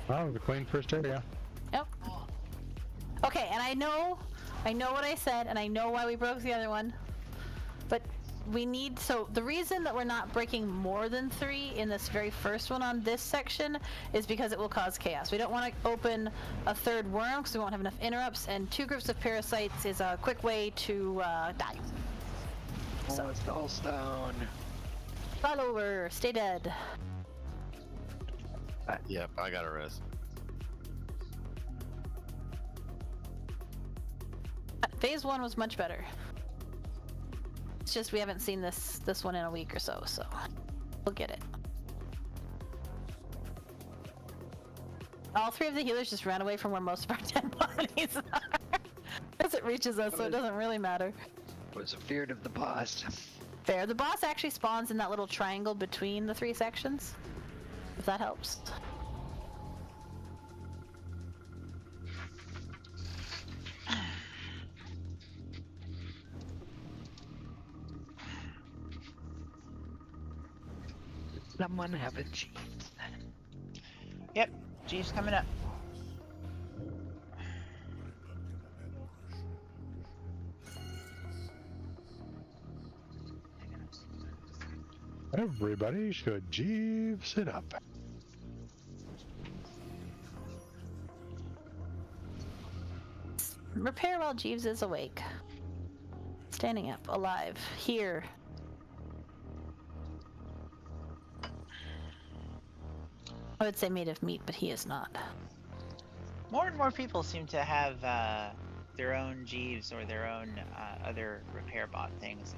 Well, it was a clean first area. Yep. Okay, and I know what I said, and I know why we broke the other one. But we need, so the reason that we're not breaking more than 3 in this very first one on this section is because it will cause chaos. We don't want to open a 3rd worm because we won't have enough interrupts, and 2 groups of parasites is a quick way to die. So it's all stone. Fall over, stay dead. Yep, I got a res. Phase 1 was much better. It's just we haven't seen this one in a week or so we'll get it. All 3 of the healers just ran away from where most of our dead bodies are. As it reaches us, so it doesn't really matter. Was feared of the boss. Fair. The boss actually spawns in that little triangle between the 3 sections. If that helps. Someone have a Jeeves. Yep, Jeeves coming up. Everybody should Jeeves it up. Repair while Jeeves is awake. Standing up, alive, here. I would say made of meat, but he is not. More and more people seem to have their own Jeeves or their own other repair bot things.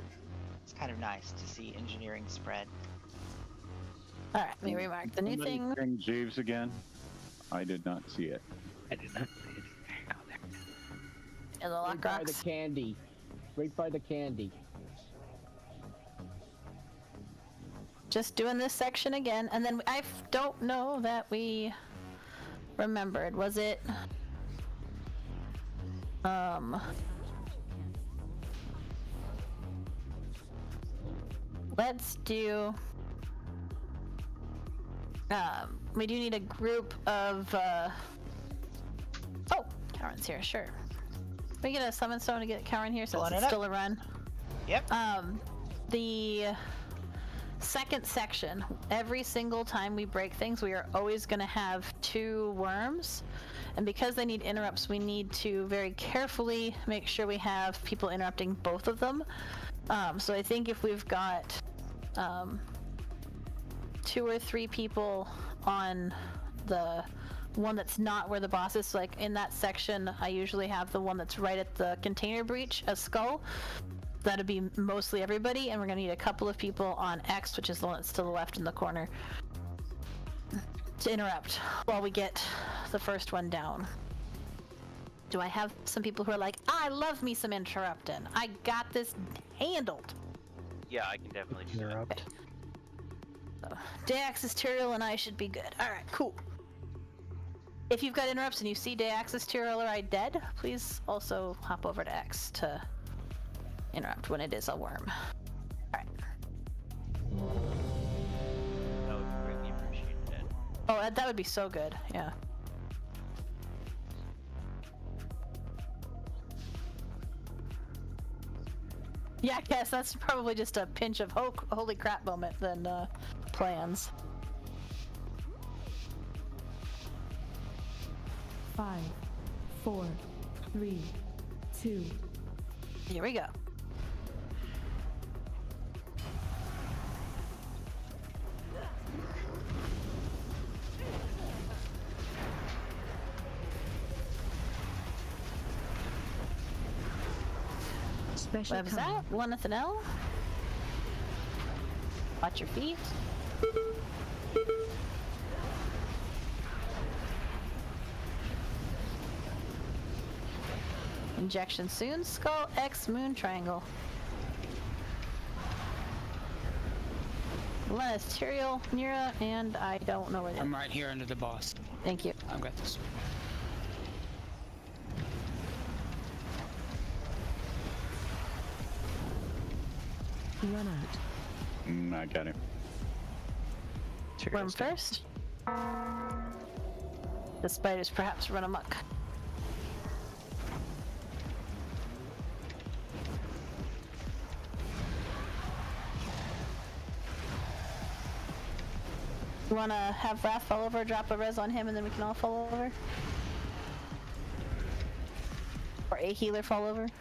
It's kind of nice to see engineering spread. Alright, let me remark the new thing. Jeeves again? I did not see it. I did not see it. In the Right lock by the rocks. candy. Right by the candy. Just doing this section again, and then I don't know that we remembered. Was it? Let's do. We do need a group of. Oh, Karen's here. Sure. We get a summon stone to get Karen here, so Pulling it's it up. still a run. Yep. The second section, every single time we break things, we are always going to have 2 worms. And because they need interrupts, we need to very carefully make sure we have people interrupting both of them. So I think if we've got 2 or 3 people on the one that's not where the boss is, so like in that section, I usually have the one that's right at the container breach, a skull. That'd be mostly everybody, and we're gonna need a couple of people on X, which is the one that's to the left in the corner, to interrupt while we get the first one down. Do I have some people who are like, I love me some interrupting. I got this handled. Yeah, I can definitely do that. Interrupt. So, Dax's Tyrael and I should be good. Alright, cool. If you've got interrupts and you see Dax's Tyrael or I dead, please also hop over to X to interrupt when it is a worm. Alright. That would be greatly appreciated, Ed. Oh, that would be so good, yeah. Yeah, I guess that's probably just a pinch of holy crap moment than plans. 5, 4, 3, 2. Here we go. Special Webs coming. out, nothing else. Watch your feet. Injection soon. Skull X Moon Triangle. Lennis, Tyrael, Nira, and I don't know where they are. I'm right here under the boss. Thank you. I've got this. Run out. I got him. Worm first. The spiders perhaps run amok. You wanna have Wrath fall over, drop a res on him, and then we can all fall over? Or a healer fall over? It's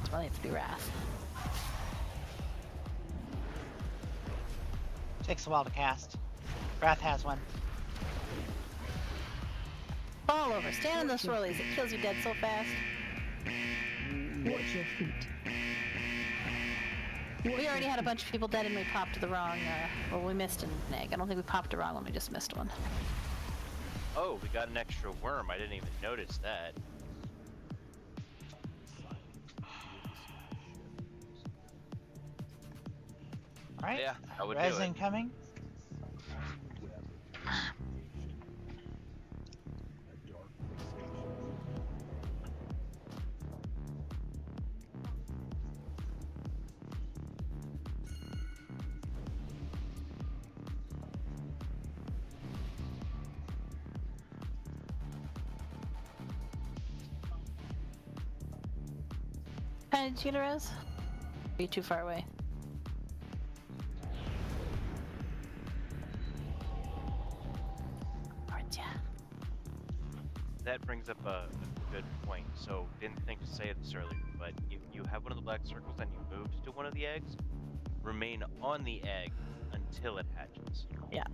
probably have to be Wrath. Takes a while to cast. Wrath has one. Fall over, stand in the swirlies, it kills you dead so fast. Watch your feet. We already had a bunch of people dead and we popped the wrong, well, we missed an egg. I don't think we popped the wrong one, we just missed one. Oh, we got an extra worm. I didn't even notice that. Alright. Yeah, I would Res do it. incoming. Did you get a res? Are you too far away? Alright, yeah. That brings up a good point. So, didn't think to say this earlier, but if you have one of the black circles and you move to one of the eggs, remain on the egg until it hatches. Yeah.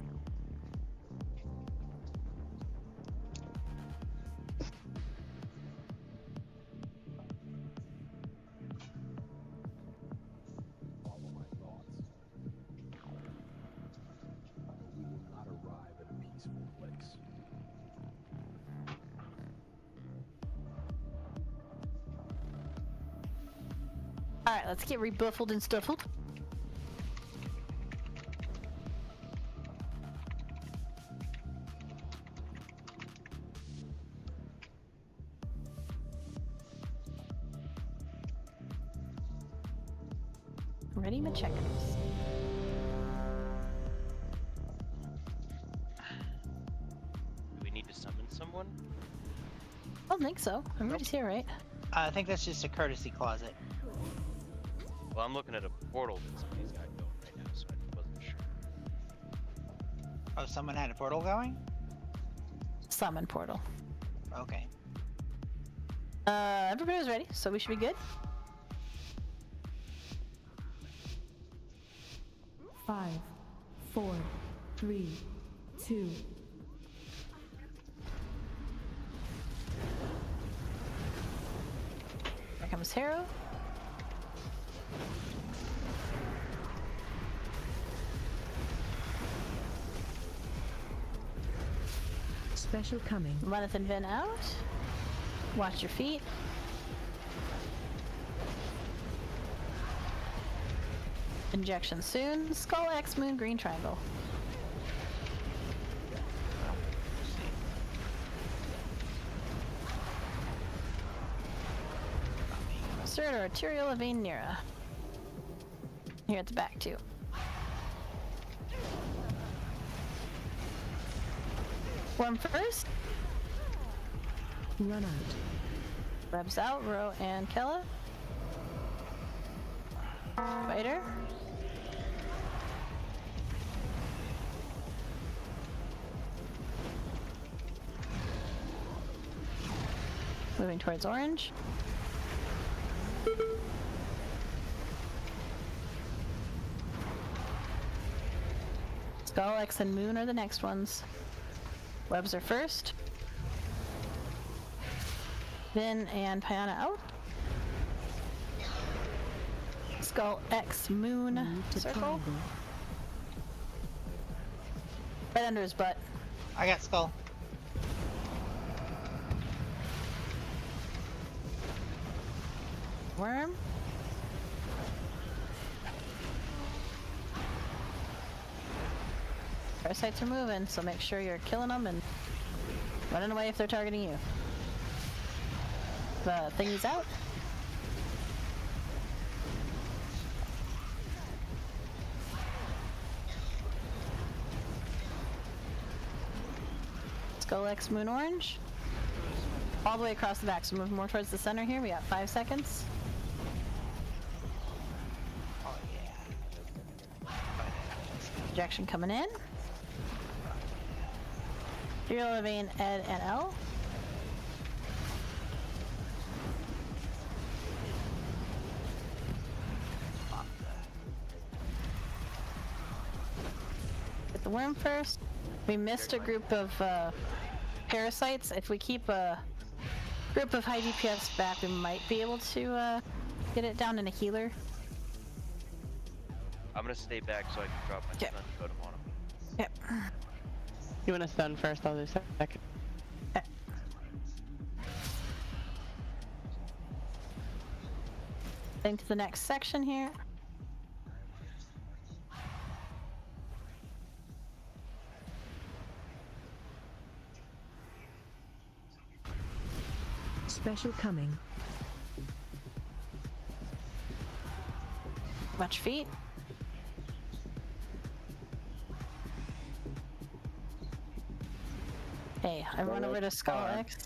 Alright, let's get rebuffled and stuffled. Ready, my checkers. Do we need to summon someone? I don't think so. Everybody's here, right? I think that's just a courtesy closet. Well, I'm looking at a portal that somebody's got going right now, so I wasn't sure. Oh, someone had a portal going? Summon portal. Okay. Everybody's ready, so we should be good. 5, 4, 3, 2. Here comes Harrow. Special coming. Runneth and Vin out. Watch your feet. Injection soon. Skull X Moon Green Triangle. Insert arterial vein Nera. Here at the back too. Worm first. Run out. Rebs out. Ro and Kela. Spider. Moving towards orange. Skull, X, and Moon are the next ones. Webs are first. Vin and Piana out. Skull, X, Moon, circle. Right under his butt. I got Skull. Worm. Parasites are moving, so make sure you're killing them and running away if they're targeting you. The thingy's out. Skull X Moon Orange. All the way across the back, so move more towards the center here. We got 5 seconds. Oh yeah. Injection coming in. Serial Vein, Ed, and L. Get the worm first. We missed a group of parasites. If we keep a group of high DPS back, we might be able to get it down in a healer. I'm gonna stay back so I can drop my stun totem on him. Yep. You want to stun first? I'll do second. Heading to the next section here. Special coming. Watch feet. Hey, I run over to Skull X.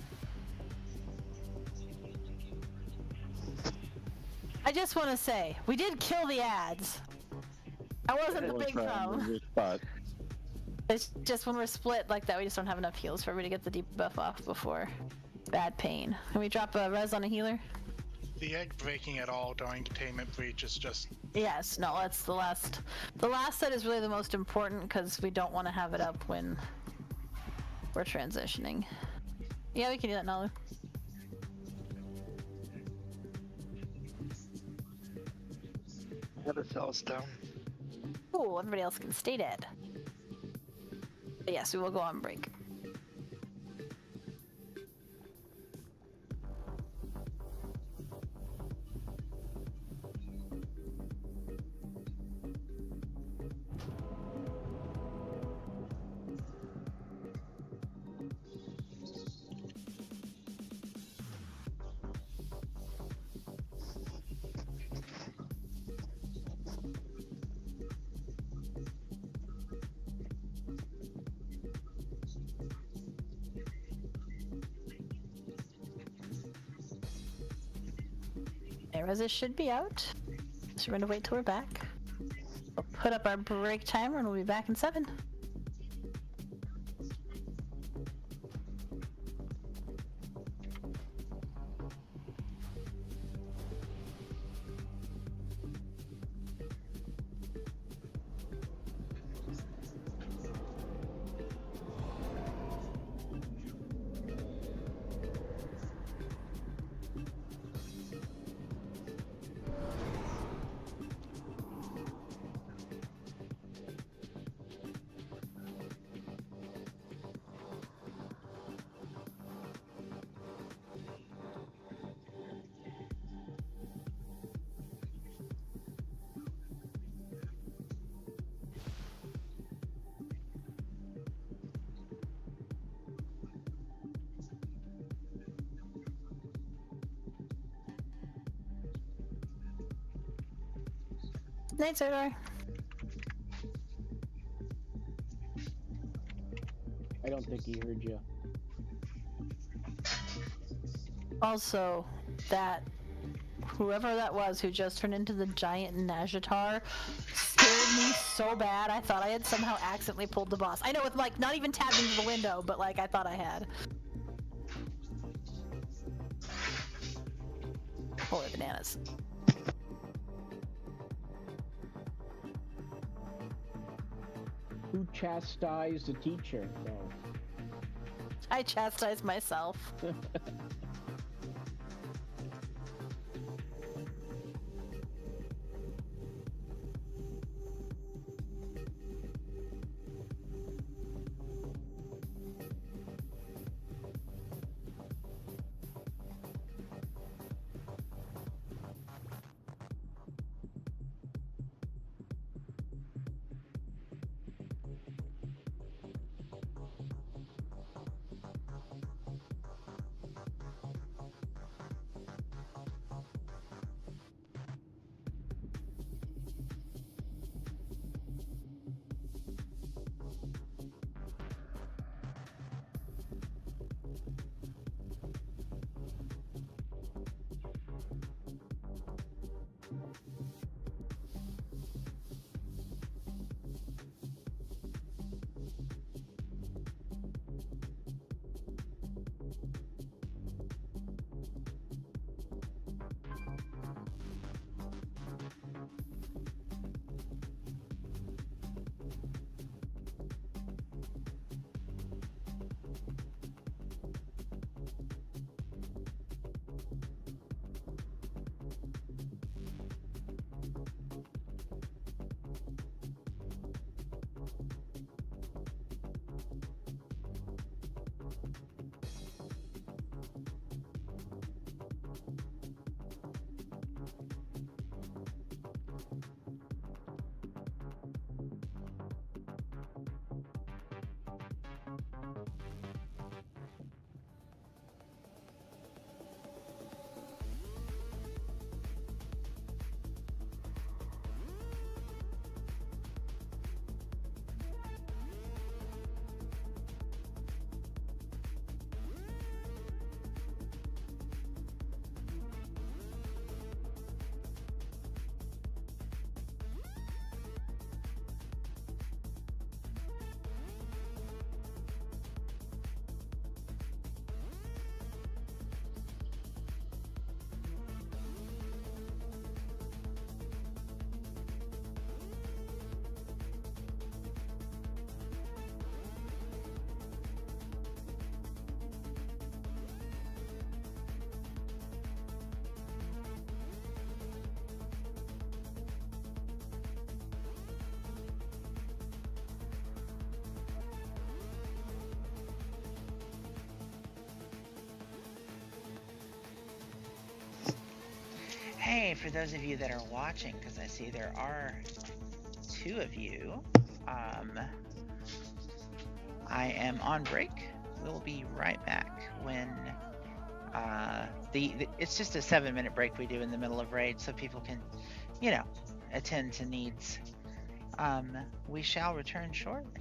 I just want to say, we did kill the ads. That wasn't the big problem. It's just when we're split like that, we just don't have enough heals for everybody to get the debuff off before bad pain. Can we drop a res on a healer? The egg breaking at all during containment breach is just... Yes, no, that's the last. The last set is really the most important because we don't want to have it up when we're transitioning. Yeah, we can do that, Nalu. Yeah, the cell's down. Cool, everybody else can stay dead. But yes, we will go on break. Erezis should be out. So we're gonna wait till we're back. We'll put up our break timer and we'll be back in 7. Night, Sodor. I don't think he heard you. Also, that whoever that was who just turned into the giant Najatar scared me so bad. I thought I had somehow accidentally pulled the boss. I know, with like not even tapping into the window, but like I thought I had. Holy bananas. Who chastised the teacher? No. I chastise myself. Hey, for those of you that are watching, because I see there are 2 of you, I am on break. We'll be right back when it's just a 7-minute break we do in the middle of raid, so people can, you know, attend to needs. We shall return shortly.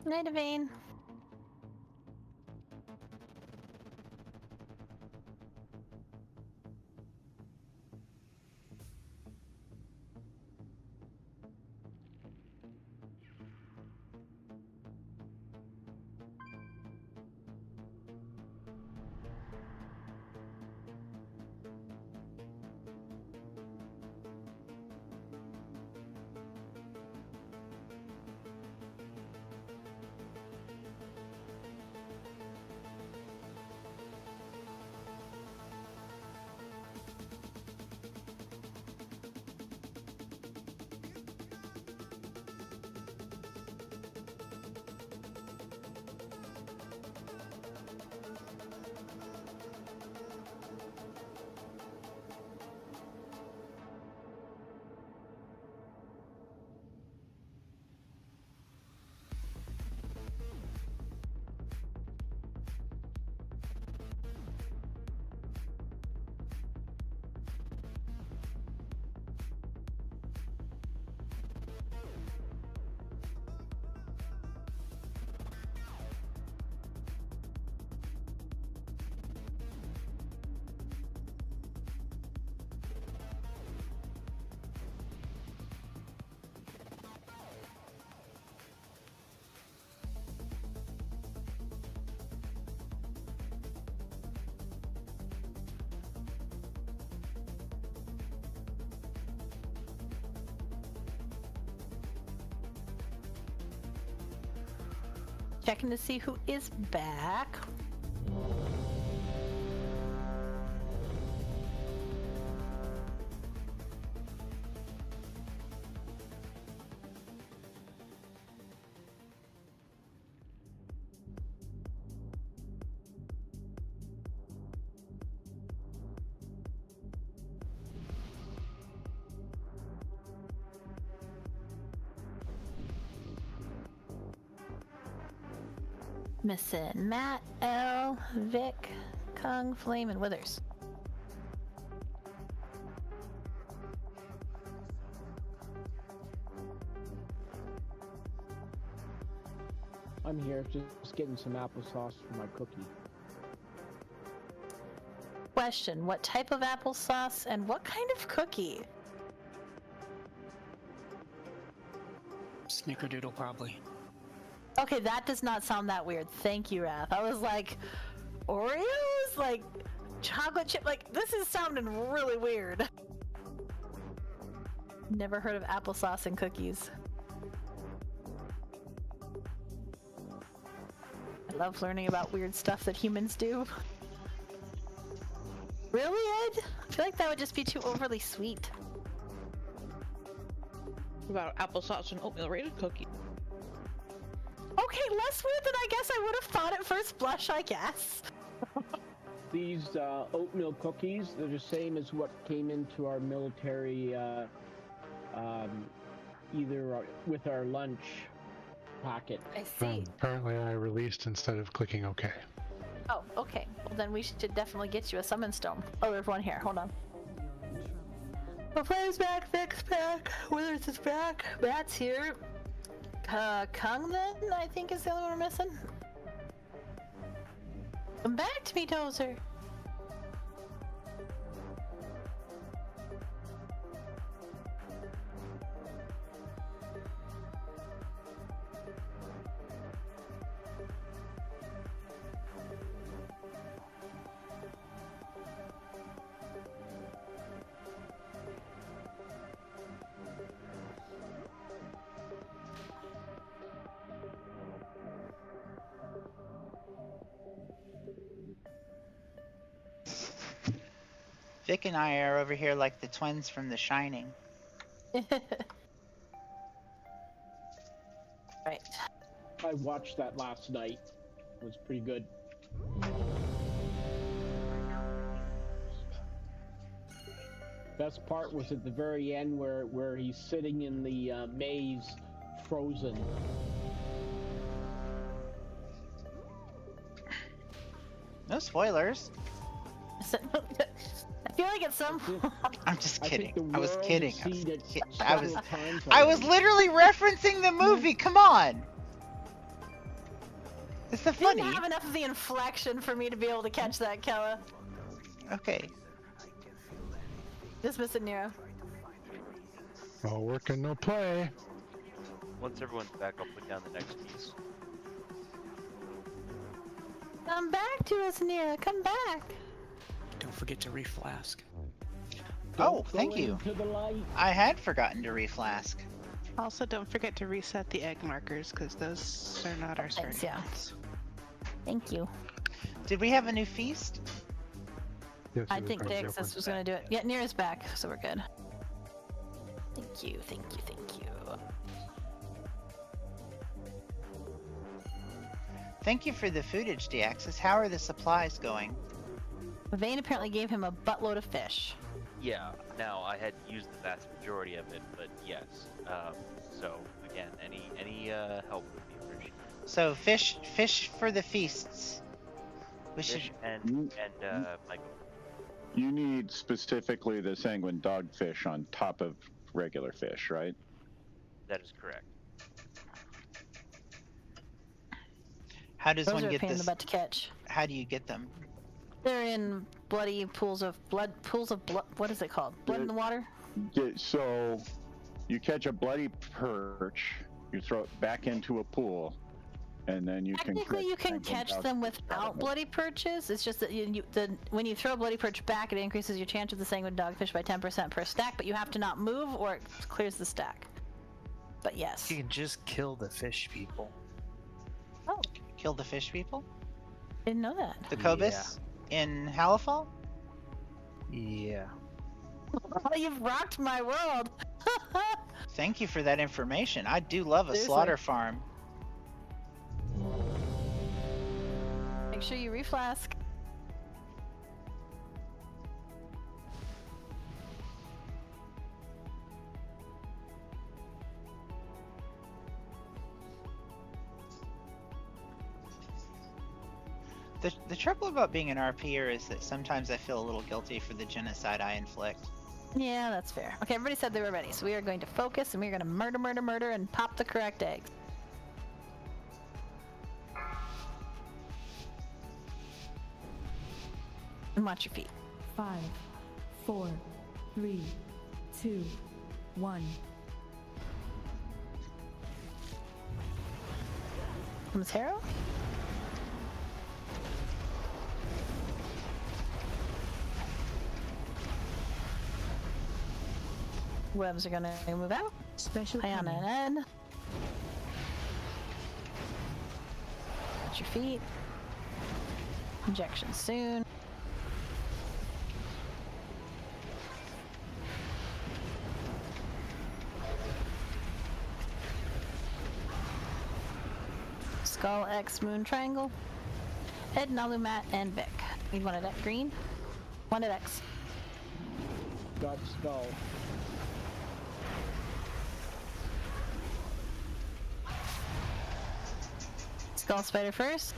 Night, Evane. Checking to see who is back. Missing Matt, L, Vic, Kung, Flame, and Withers. I'm here just getting some applesauce for my cookie. Question, what type of applesauce and what kind of cookie? Snickerdoodle, probably. Okay, that does not sound that weird. Thank you, Raph. I was like, Oreos? Like, chocolate chip? Like, this is sounding really weird. Never heard of applesauce and cookies. I love learning about weird stuff that humans do. Really, Ed? I feel like that would just be too overly sweet. About applesauce and oatmeal rated cookie. Okay, less weird than I guess I would have thought at first blush, I guess. These oatmeal cookies, they're the same as what came into our military, either with our lunch packet. I see. Apparently I released instead of clicking OK. Oh, okay. Well, then we should definitely get you a summon stone. Oh, there's one here. Hold on. Flame's back, Vic's back, Withers is back, Matt's here. Kung then, I think is the only one we're missing. Come back to me, Dozer. Vic and I are over here like the twins from The Shining. Right. I watched that last night. It was pretty good. Best part was at the very end where he's sitting in the maze, frozen. No spoilers. I feel like at some I'm just kidding. I was world kidding. has seen it I was several times I was already. literally referencing the movie. Come on. It's the You funny. didn't have enough of the inflection for me to be able to catch that, Kela. Okay. Dismiss it, Nero. All work and no play. Once everyone's back, I'll put down the next piece. Come back to us, Nero. Come back. Don't forget to reflask. Oh, thank you. Into the light. I had forgotten to reflask. Also, don't forget to reset the egg markers, because those are not our starting Thanks, yeah. points. Thank you. Did we have a new feast? Yes, I it think was the different. access was gonna do it. Yeah, Nero's back, so we're good. Thank you, thank you, thank you. Thank you for the footage, D-Axis. How are the supplies going? Vane apparently gave him a buttload of fish. Yeah, now I had used the vast majority of it, but yes. So again, any help would be appreciated. So fish for the feasts. We should. Fish and Michael. You need specifically the sanguine dogfish on top of regular fish, right? That is correct. How does Those one are a get pain in the this? butt to catch. How do you get them? They're in bloody pools of blood. What is it called? Blood in the water? So you catch a bloody perch, you throw it back into a pool, and then you can. Technically, you can catch them without bloody perches. It's just that when you throw a bloody perch back, it increases your chance of the sanguine dogfish by 10% per stack, but you have to not move or it clears the stack. But yes. You can just kill the fish people. Oh. Kill the fish people? Didn't know that. The Cobus in Halifal? Yeah. Oh, you've rocked my world. Thank you for that information. I do love a Seriously. slaughter farm. Make sure you reflask. The trouble about being an RPer is that sometimes I feel a little guilty for the genocide I inflict. Yeah, that's fair. Okay, everybody said they were ready, so we are going to focus and we are going to murder, and pop the correct eggs. And watch your feet. 5, 4, 3, 2, 1. Comes Harrow. Webs are gonna move out. Special Ayana coming. and Ed. Watch your feet. Injection soon. Skull X Moon Triangle. Ed, Nalu, Matt, and Vic. Need one at X green. One at X. Got skull. Skull Spider first.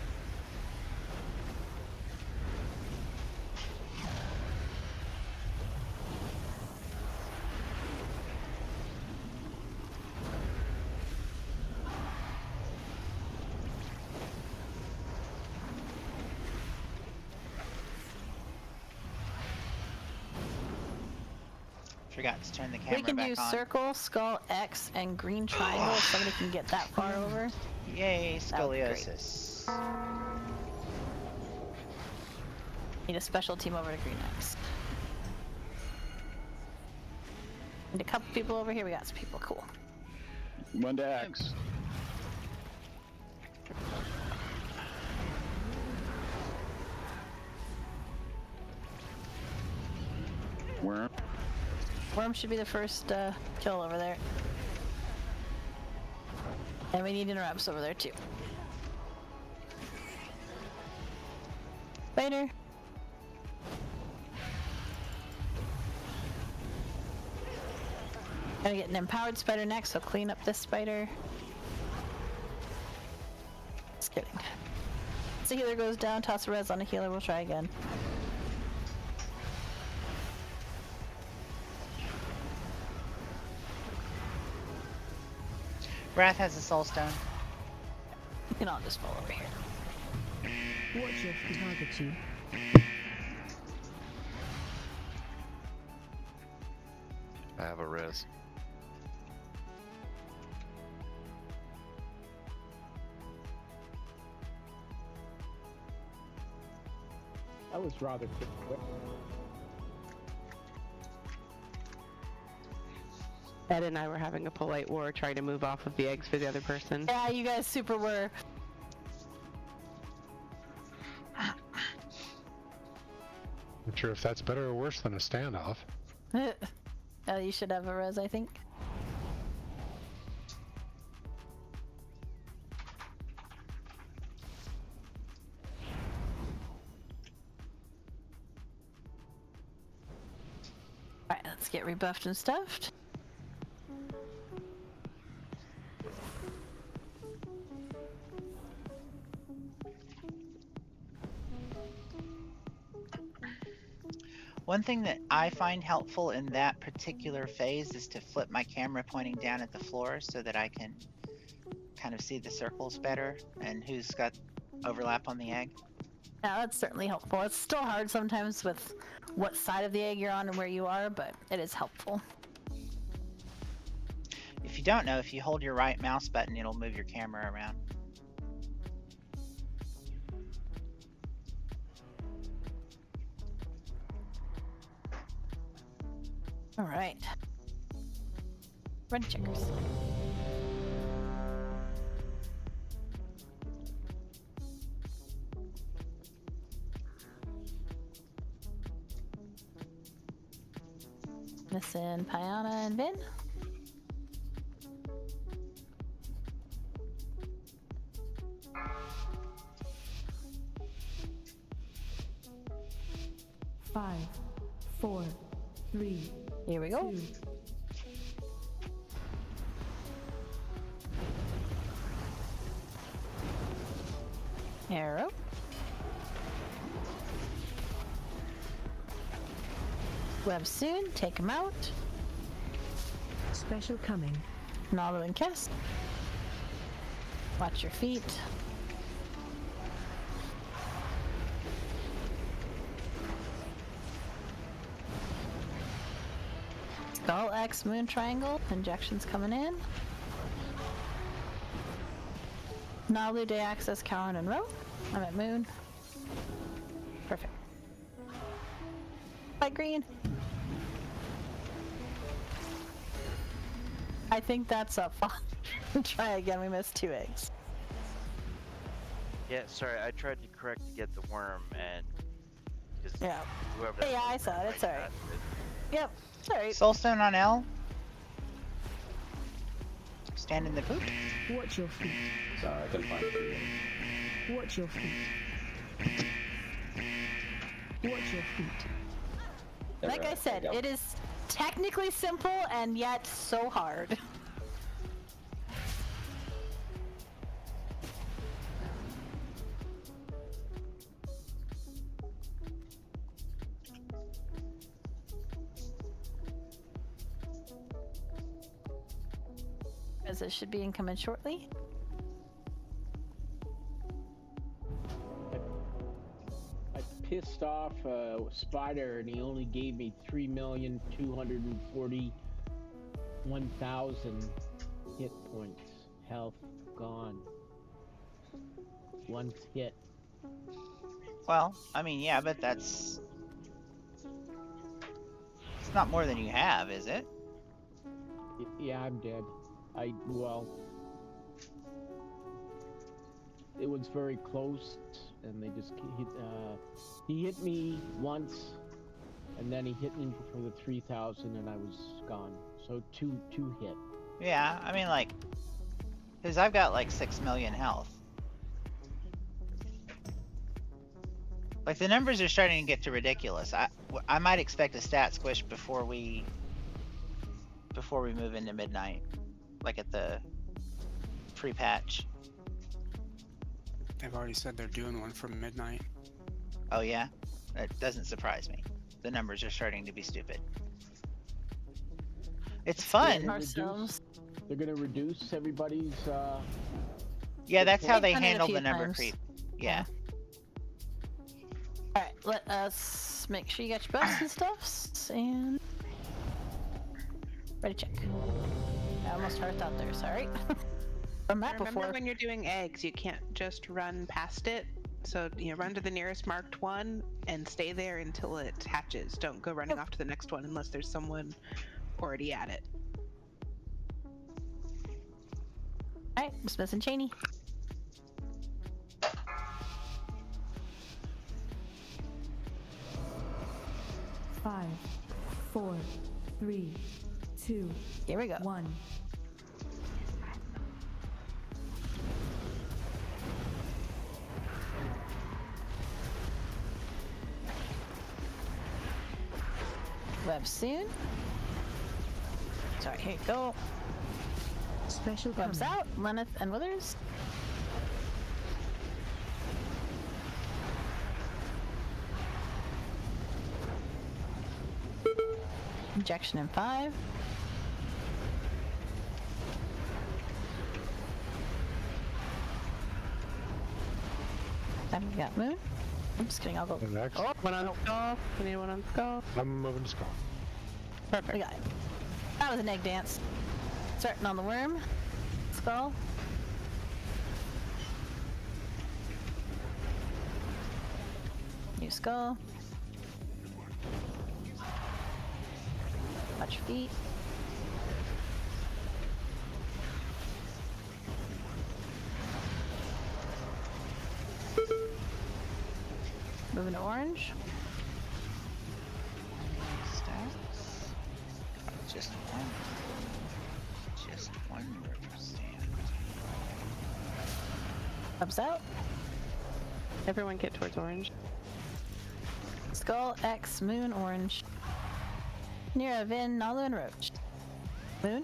Forgot to turn the camera We can back do on. circle, skull, X, and green triangle if somebody can get that far over. Yay, That would be great. scoliosis. Need a special team over to green X. Need a couple people over here. We got some people. Cool. One to X. Worm. Worm should be the first kill over there. And we need interrupts over there too. Spider. Gotta get an empowered spider next, so clean up this spider. Just kidding. So healer goes down, toss a res on a healer, we'll try again. Wrath has a soul stone. You can all just fall over here. Watch your feet. Target you. I have a res. That was rather quick. Ed and I were having a polite war trying to move off of the eggs for the other person. Yeah, you guys super were. Not sure if that's better or worse than a standoff. Oh, you should have a res, I think. Alright, let's get rebuffed and stuffed. One thing that I find helpful in that particular phase is to flip my camera pointing down at the floor so that I can kind of see the circles better and who's got overlap on the egg. Yeah, that's certainly helpful. It's still hard sometimes with what side of the egg you're on and where you are, but it is helpful. If you don't know, if you hold your right mouse button, it'll move your camera around. All right. Red checkers. Missing Piana and Vin. Five, 4, 3. Here we go. 2. Arrow. Web soon. Take him out. Special coming. Nalo and cast. Watch your feet. Skull X Moon Triangle. Injections coming in. Nalu Day Access Cowan and Row. I'm at Moon. Perfect. Bye, Green. I think that's up. Try again. We missed 2 eggs. Yeah, sorry, I tried to correct to get the worm and just Yeah. whoever. Yeah, I saw it. It's alright. Yep. It's alright. Soulstone on L. Stand in the poop. Watch your feet. Sorry, I couldn't find it. Watch your feet. Watch your feet. Like I said, it is technically simple and yet so hard. As it should be incoming shortly. I pissed off Spider and he only gave me 3,241,000 hit points. Health gone. One hit. Well, I mean, yeah, but that's... It's not more than you have, is it? Yeah, I'm dead. Well, it was very close, and they just hit, he hit me once, and then he hit me for the 3,000, and I was gone. So two hit. Yeah, I mean, like... Because I've got, like, 6 million health. Like, the numbers are starting to get to ridiculous. I might expect a stat squish before we move into midnight. Like at the pre-patch. They've already said they're doing one from midnight. Oh yeah? That doesn't surprise me. The numbers are starting to be stupid. It's fun! They're gonna reduce everybody's, Yeah, that's how they They've done it a handle few the number times. creep. Yeah. let us make sure you got your buffs and stuffs, and ready to check. I almost hearthed out there, sorry. From that Remember before. when you're doing eggs, you can't just run past it. So, run to the nearest marked one and stay there until it hatches. Don't go running off to the next one unless there's someone already at it. Alright, Smith and Cheney. Five, 4, 3, 2, here we go. 1. Web soon. Sorry, here you go. Special Webs coming. out, Lenneth and Withers. Injection in 5. Then we got Moon. I'm just kidding, I'll go. Next. Oh, one on skull. Anyone on skull? I'm moving to skull. Perfect. We got it. That was an egg dance. Starting on the worm. Skull. New skull. Watch your feet. Moving to orange. Stacks. Just one river stand. Ups out. Everyone get towards orange. Skull, X, Moon, orange. Nira, Vin, Nalu, and Roach. Moon.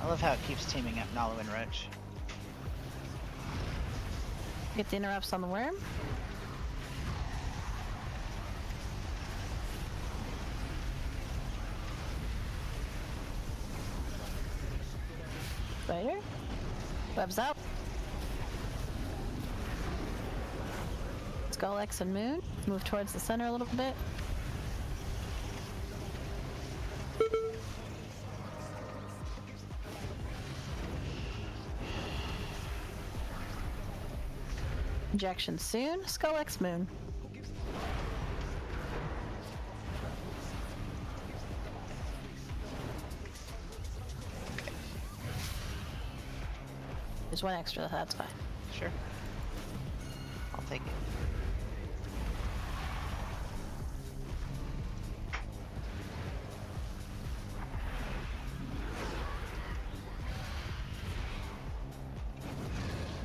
I love how it keeps teaming up Nalu and Roach. Get the interrupts on the worm. Spider. Webs out. Skull, X, and Moon. Move towards the center a little bit. Injection soon. Skull, X, Moon. There's one extra, that's fine. Sure. I'll take it.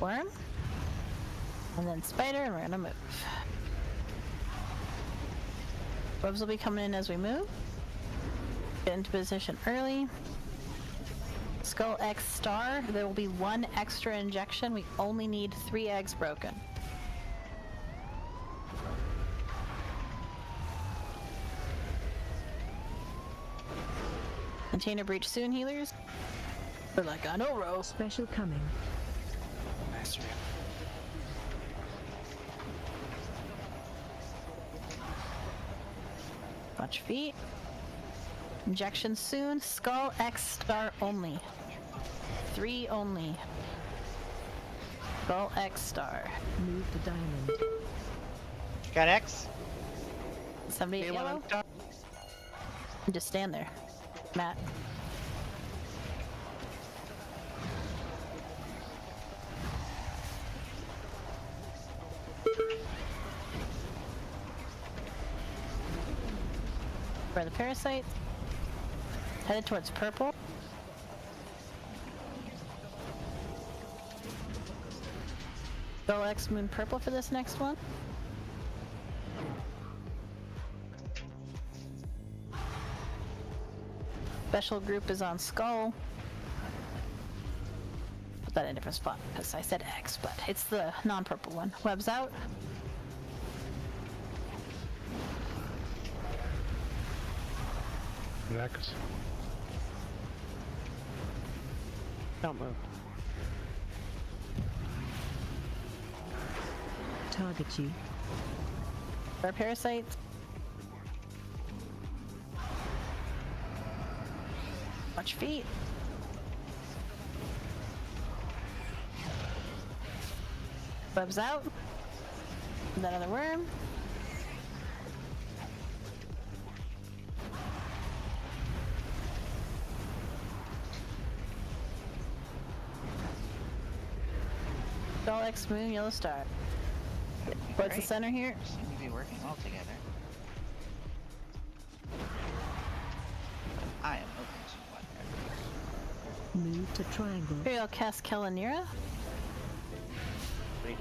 Worm. And then spider, and we're gonna move. Webs will be coming in as we move. Get into position early. Skull X star, there will be one extra injection. We only need 3 eggs broken. Container breach soon, healers. We're like on a roll. Special coming. Master. Watch feet. Injection soon. Skull X star only. 3 only. Skull X star. Move the diamond. Got X? Somebody at yellow? Just stand there. Matt. Where are the parasites? Headed towards purple. Go X Moon purple for this next one. Special group is on skull. Put that in a different spot because I said X, but it's the non-purple one. Webs out. Next. Don't move. target you. Our parasites. Watch feet. Webs out. That other worm. Skull X Moon Yellow Star. What's the Great. center here? Seem to be working well together. I am open to whatever. Move to triangle. Here, I'll cast Kela Nira.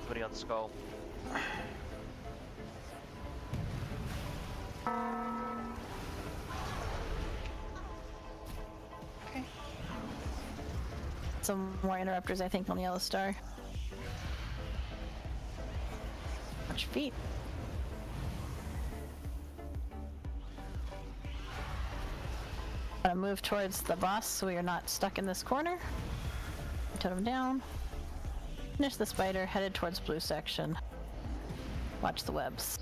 Putting on the skull. Okay. Some more interrupters, I think, on the Yellow Star. Watch feet. I'm gonna move towards the boss so we are not stuck in this corner. Totem down. Finish the spider, headed towards blue section. Watch the webs.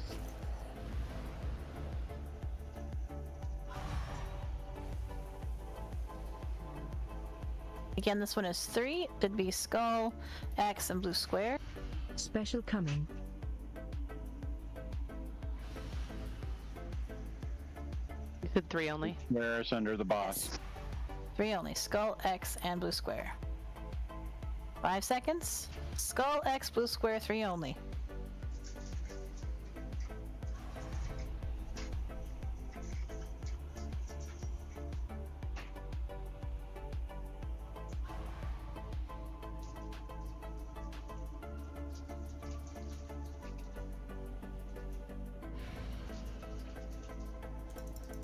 Again, this one is 3. It'd be skull, X, and blue square. Special coming. You said 3 only. Where's under the boss? 3 only. Skull, X, and blue square. 5 seconds. Skull, X, blue square, 3 only.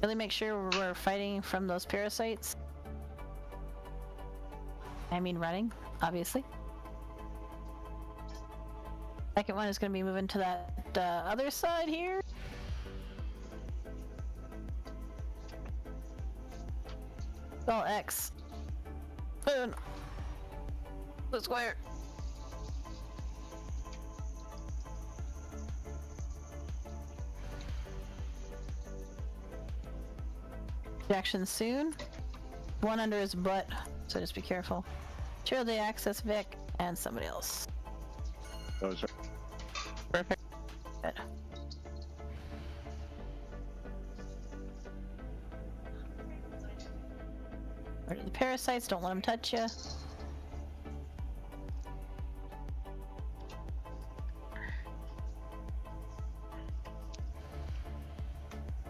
Really make sure we're fighting from those parasites. I mean running, obviously. Second one is going to be moving to that other side here. Skull X. Boom. Blue square. Action soon. One under his butt, so just be careful. Chill the access Vic and somebody else. Those are perfect. Good. Rid of the parasites, don't let them touch you.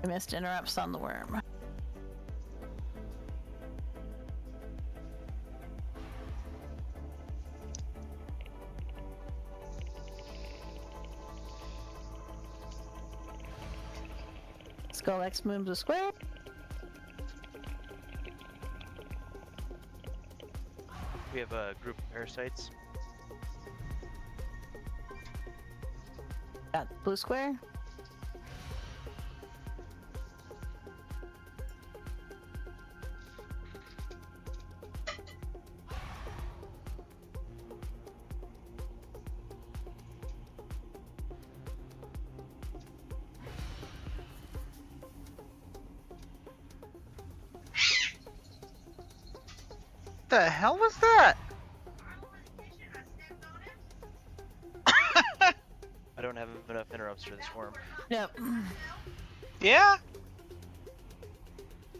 I missed interrupts on the worm. Skull X Moon Blue Square. We have a group of parasites. Got blue square. The hell was that? I don't have enough interrupts for this worm. Yep. Yeah?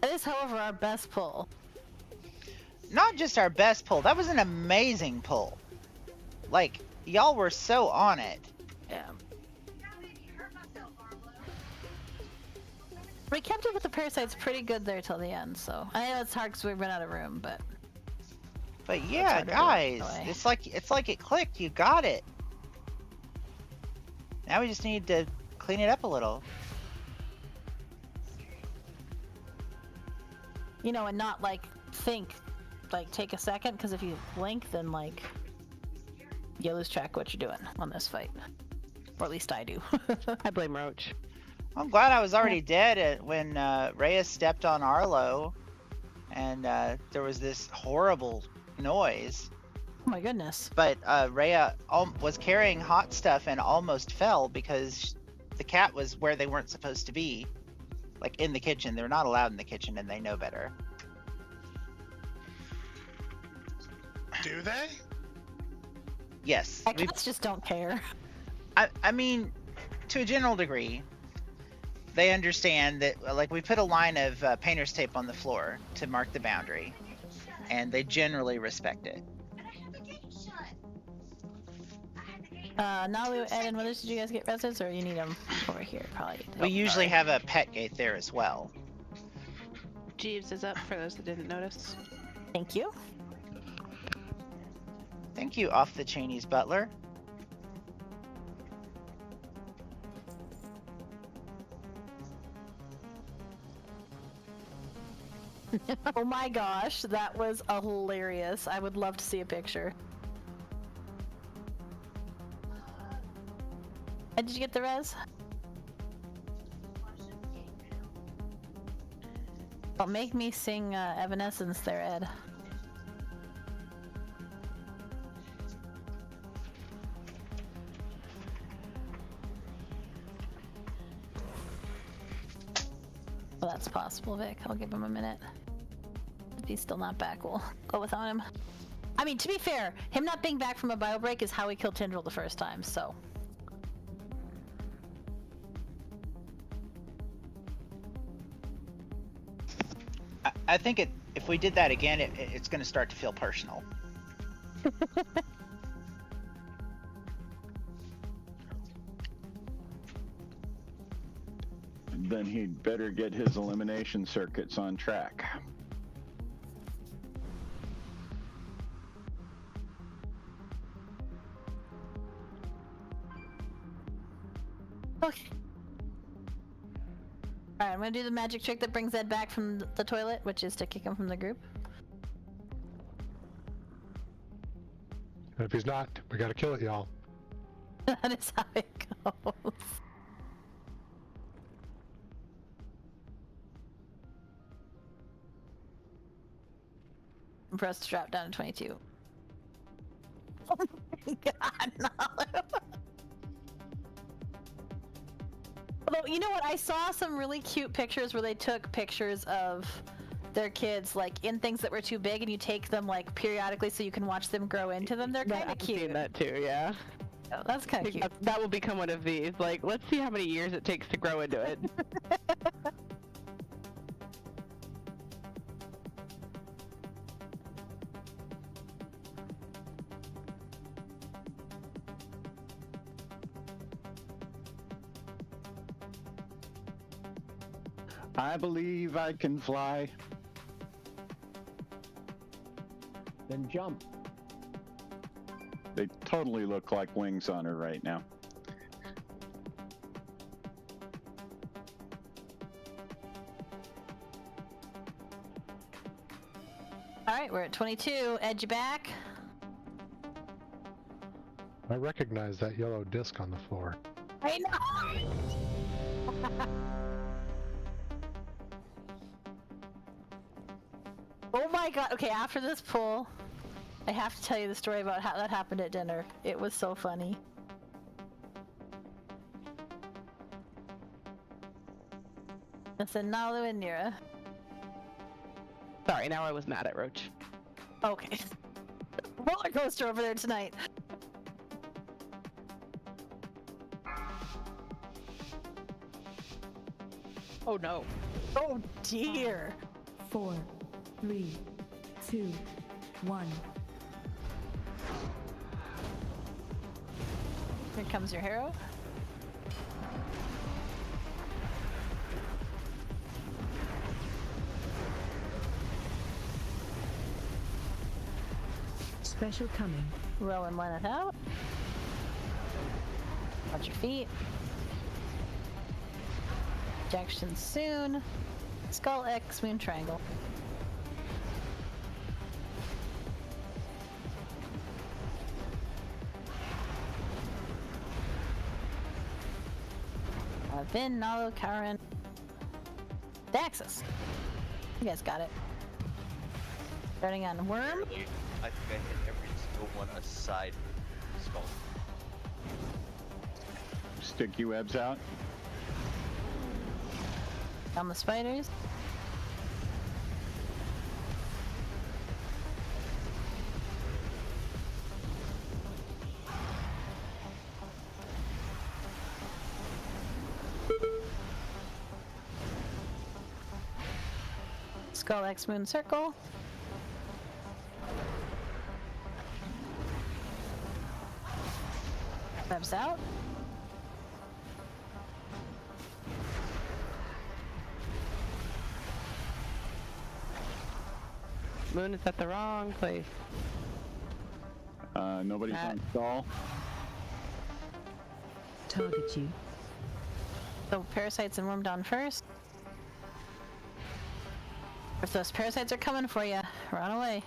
That is, however, our best pull. Not just our best pull. That was an amazing pull. Like, y'all were so on it. Yeah. We kept up with the parasites pretty good there till the end, so I know it's hard because we ran out of room, but yeah, hard to do guys, anyway. it's like it clicked. You got it. Now we just need to clean it up a little. you know, and not like think, like take a second, because if you blink, then like you lose track of what you're doing on this fight, or at least I do. I blame Roach. I'm glad I was already dead when Reyes stepped on Arlo, and there was this horrible noise. Oh my goodness. But Rhea was carrying hot stuff and almost fell because the cat was where they weren't supposed to be, like in the kitchen. They're not allowed in the kitchen, and they know better. Do they? Yes. Cats just don't care. I mean, to a general degree, they understand that. Like, we put a line of painter's tape on the floor to mark the boundary, and they generally respect it. Nalu, Ed, and Withers, did you guys get residents, or you need them over here? Probably. We usually have a pet gate there as well. Jeeves is up for those that didn't notice. Thank you. Thank you, off the Cheney's butler. Oh my gosh, that was hilarious. I would love to see a picture. Ed, did you get the res? Oh, make me sing Evanescence there, Ed. Well, that's possible, Vic. I'll give him a minute. If he's still not back, we'll go without him. I mean, to be fair, him not being back from a bio break is how he killed Tindril the first time, so. I think if we did that again, it's going to start to feel personal. Then he'd better get his elimination circuits on track. Okay. Alright, I'm gonna do the magic trick that brings Ed back from the toilet, which is to kick him from the group. And if he's not, we gotta kill it, y'all. That is how it goes. I'm pressed to drop down to 22. Oh my god, no. Although, you know what? I saw some really cute pictures where they took pictures of their kids, like, in things that were too big, and you take them, like, periodically so you can watch them grow into them. They're kind of cute. I've seen that too, yeah. Oh, that's kind of cute. That will become one of these. Like, let's see how many years it takes to grow into it. I believe I can fly. Then jump. They totally look like wings on her right now. Alright, we're at 22. Ed, you back? I recognize that yellow disc on the floor. I know! Oh my god, okay, after this pull, I have to tell you the story about how that happened at dinner. It was so funny. Listen, Nalu and Nira. Sorry, now I was mad at Roach. Okay. Roller coaster over there tonight. Oh no. Oh dear. 4, 3, 2, 1. Here comes your hero. Special coming. Rowan Lenneth out. Watch your feet. Ejection soon. Skull X, Moon Triangle. Vin, Nalu, Karen. Daxus. You guys got it. Starting on Worm. I think I hit every single one aside from Skull. Sticky webs out. On the spiders. Skull X Moon Circle. Webs out. Moon is at the wrong place. Nobody's on stall. Target you. So parasites and Wormdawn first. If those parasites are coming for you, run away.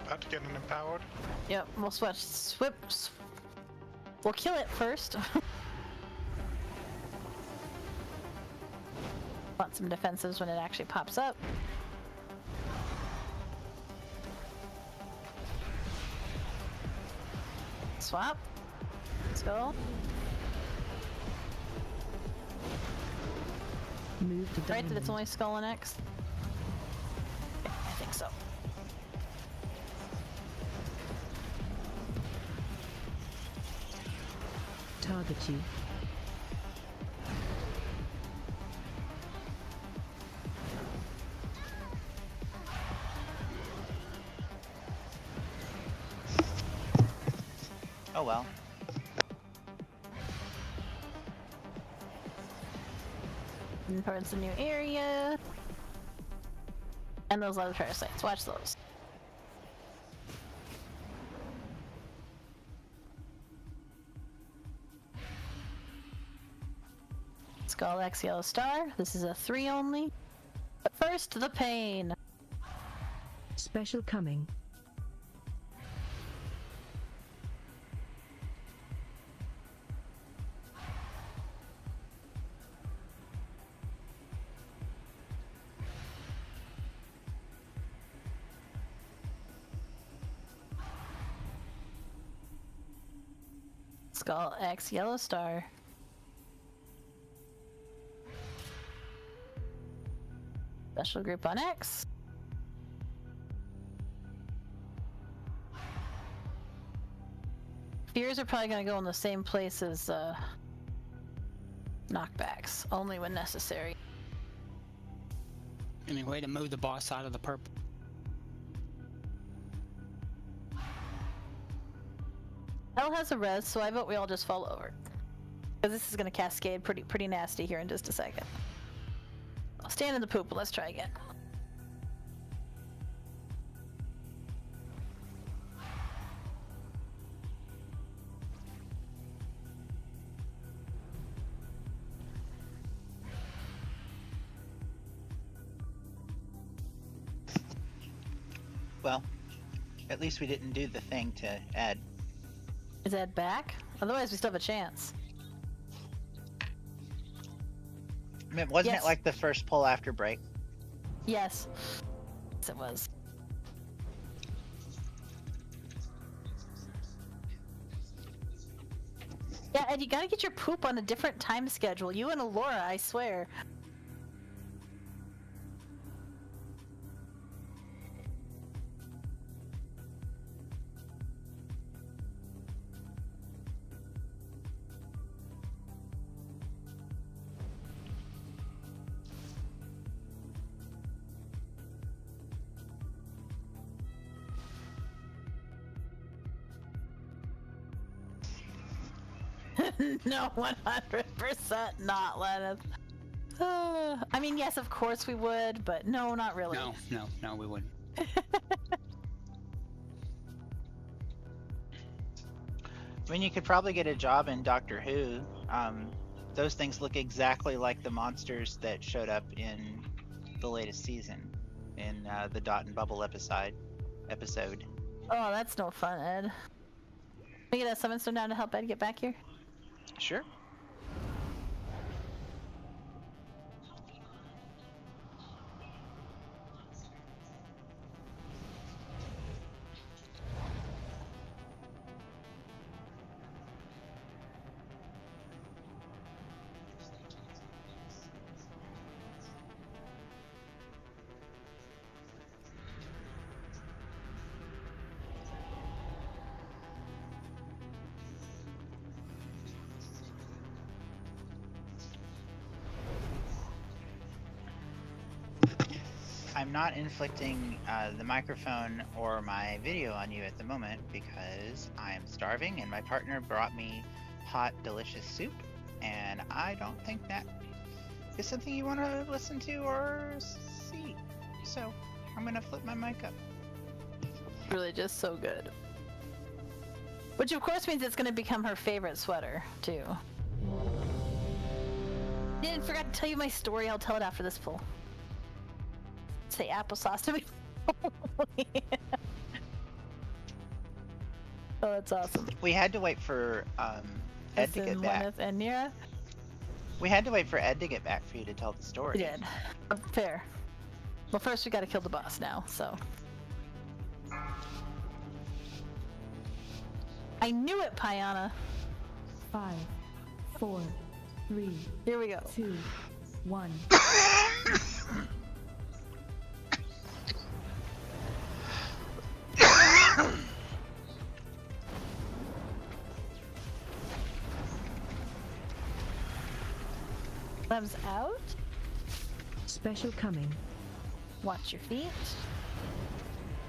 About to get an empowered. Yep, we'll switch. We'll kill it first. Want some defensives when it actually pops up. Swap. Let's go. Move to Right, that it's diamond. only Skull and X? I think so. Target you. Oh well. And towards the new area. And those other parasites. Watch those. Skull X Yellow Star. This is a 3 only. But first, the pain. Special coming. Skull X Yellow Star. Special group on X. Fears are probably going to go in the same place as knockbacks, only when necessary. Any way to move the boss out of the purple? L has a res, so I vote we all just fall over. Because this is going to cascade pretty nasty here in just a second. I'll stand in the poop, but let's try again. Well, at least we didn't do the thing to add. Is Ed back? Otherwise, we still have a chance. I mean, wasn't Yes. it like the first pull after break? Yes. Yes, it was. Yeah, Ed, you gotta get your poop on a different time schedule. You and Alora, I swear. No, 100% not, Lenith. I mean, yes, of course we would, but no, not really. No, we wouldn't. I mean, you could probably get a job in Doctor Who. Those things look exactly like the monsters that showed up in the latest season, in the Dot and Bubble episode. Oh, that's no fun, Ed. Can we get a summon stone down to help Ed get back here? Sure. I'm not inflicting the microphone or my video on you at the moment because I am starving and my partner brought me hot, delicious soup, and I don't think that is something you want to listen to or see. So I'm gonna flip my mic up. Really just so good. Which of course means it's gonna become her favorite sweater, too. Didn't forget to tell you my story, I'll tell it after this pull. Say applesauce to me. Oh, that's awesome. We had to wait for Ed to get back. And Nira? We had to wait for Ed to get back for you to tell the story. We did. Fair. Well, first we gotta kill the boss now, so. I knew it, Payana. 5, 4, 3. Here we go. 2, 1. Lems out. Special coming. Watch your feet.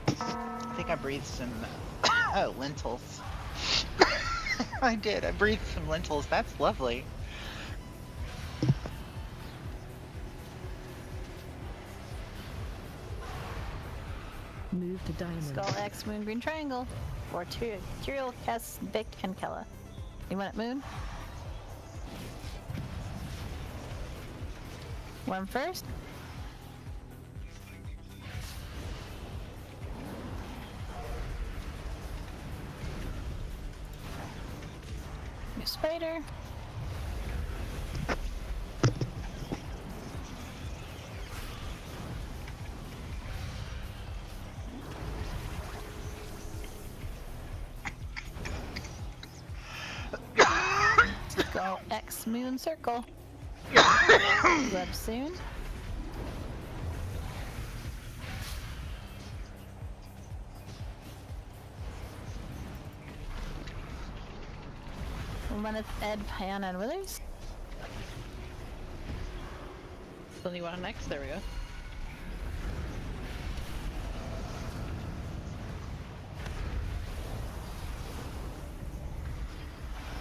I think I breathed some lentils. I did. I breathed some lentils. That's lovely. Move to diamond. Skull X Moon Green Triangle. Or Tyrael, Kess, Vic, and Kela. You want it, Moon? One first. New spider. Skull X Moon Circle. Web soon. Runneth Ed, Payana, and Withers. Only one next. There we go.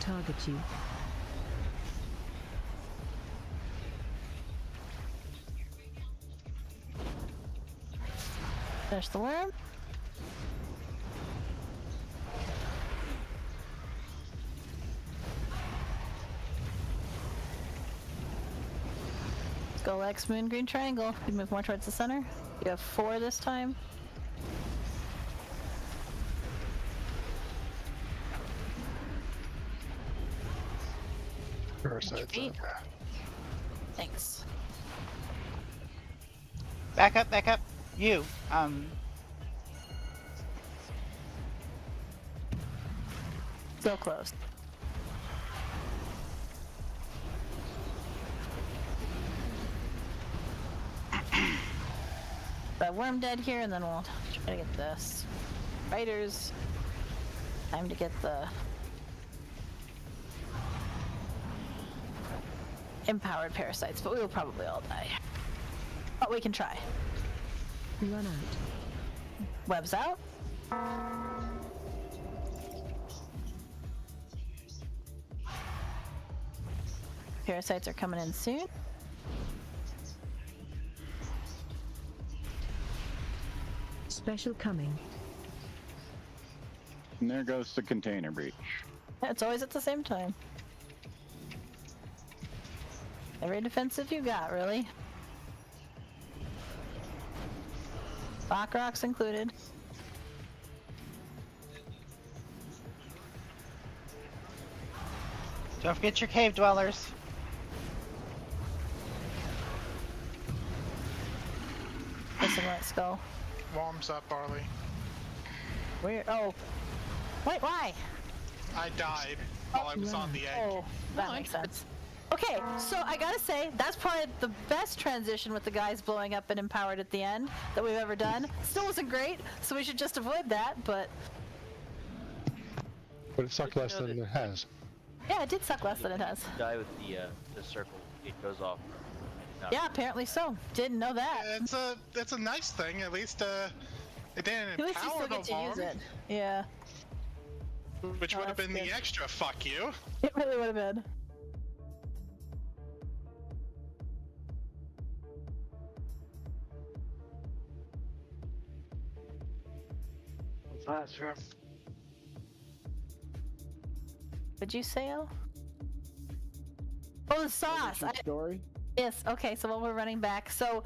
Target you. There's the worm. Skull X Moon Green Triangle. You move more towards the center. You have 4 this time. Parasites. Thanks. Back up, back up. You, So close. That worm dead here, and then we'll try to get this. Spiders. Time to get the empowered parasites, but we will probably all die. But we can try. Run out. Webs out. Parasites are coming in soon. Special coming. And there goes the container breach. Yeah, it's always at the same time. Every defensive you got, really. Rock rocks included. don't forget your cave dwellers. Listen, let's go. Warms up, Barley. Where? Oh. Wait, why? I died while I was on the edge. Oh, that makes sense. Okay, so I gotta say, that's probably the best transition with the guys blowing up and empowered at the end that we've ever done. Still wasn't great, so we should just avoid that, but... But it sucked less than it has. Yeah, it did suck less than it has. Die with the circle. It goes off. Yeah, apparently so. Didn't know that. Yeah, it's a nice thing. At least it didn't At least you empower still the get to use farm, it. Yeah. which Oh, would have that's been good. the extra fuck you. It really would have been. Classroom. Would you say, Al? Oh, the sauce! Story? Yes, okay, so while we're running back, so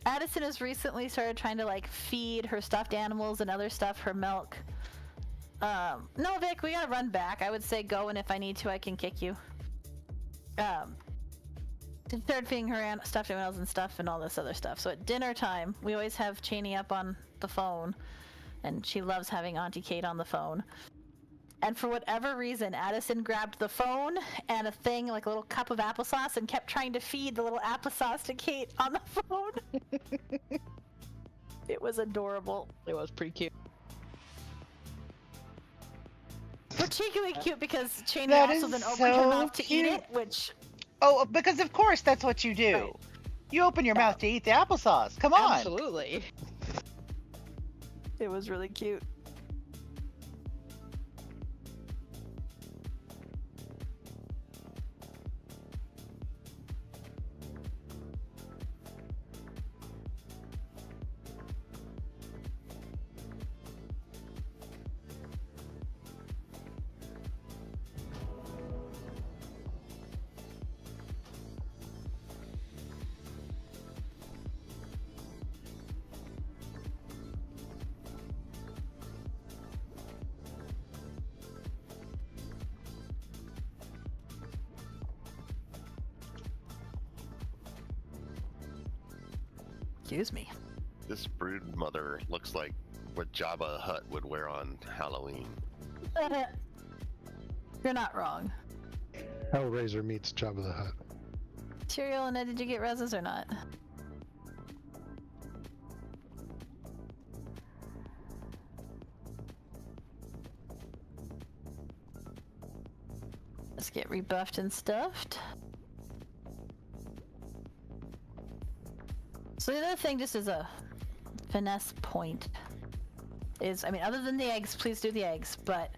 Addison has recently started trying to like feed her stuffed animals and other stuff her milk. No, Vic, we gotta run back. I would say go, and if I need to, I can kick you. She started feeding her stuffed animals and stuff and all this other stuff. So at dinner time, we always have Cheney up on the phone, and she loves having Auntie Kate on the phone. And for whatever reason, Addison grabbed the phone and a thing, like a little cup of applesauce, and kept trying to feed the little applesauce to Kate on the phone. It was adorable. It was pretty cute. Particularly cute because Cheney That also is then opened her so mouth to eat cute. it, which... Oh, because of course that's what you do. Right. You open your mouth to eat the applesauce. Come on. Absolutely. It was really cute. Excuse me. This brood mother looks like what Jabba the Hutt would wear on Halloween. You're not wrong. Hellraiser meets Jabba the Hutt. Tyrael and Ed, did you get reses or not? Let's get rebuffed and stuffed. So the other thing, just as a finesse point, is, I mean, other than the eggs, please do the eggs, but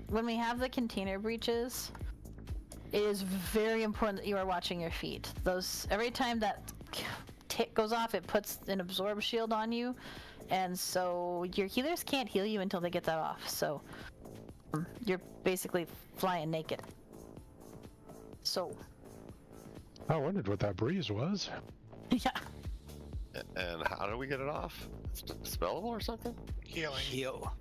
when we have the container breaches, it is very important that you are watching your feet. Those, every time that tick goes off, it puts an absorb shield on you, and so your healers can't heal you until they get that off, so you're basically flying naked. So. I wondered what that breeze was. Yeah. And how do we get it off? It's dispellable or something? Healing. Heal.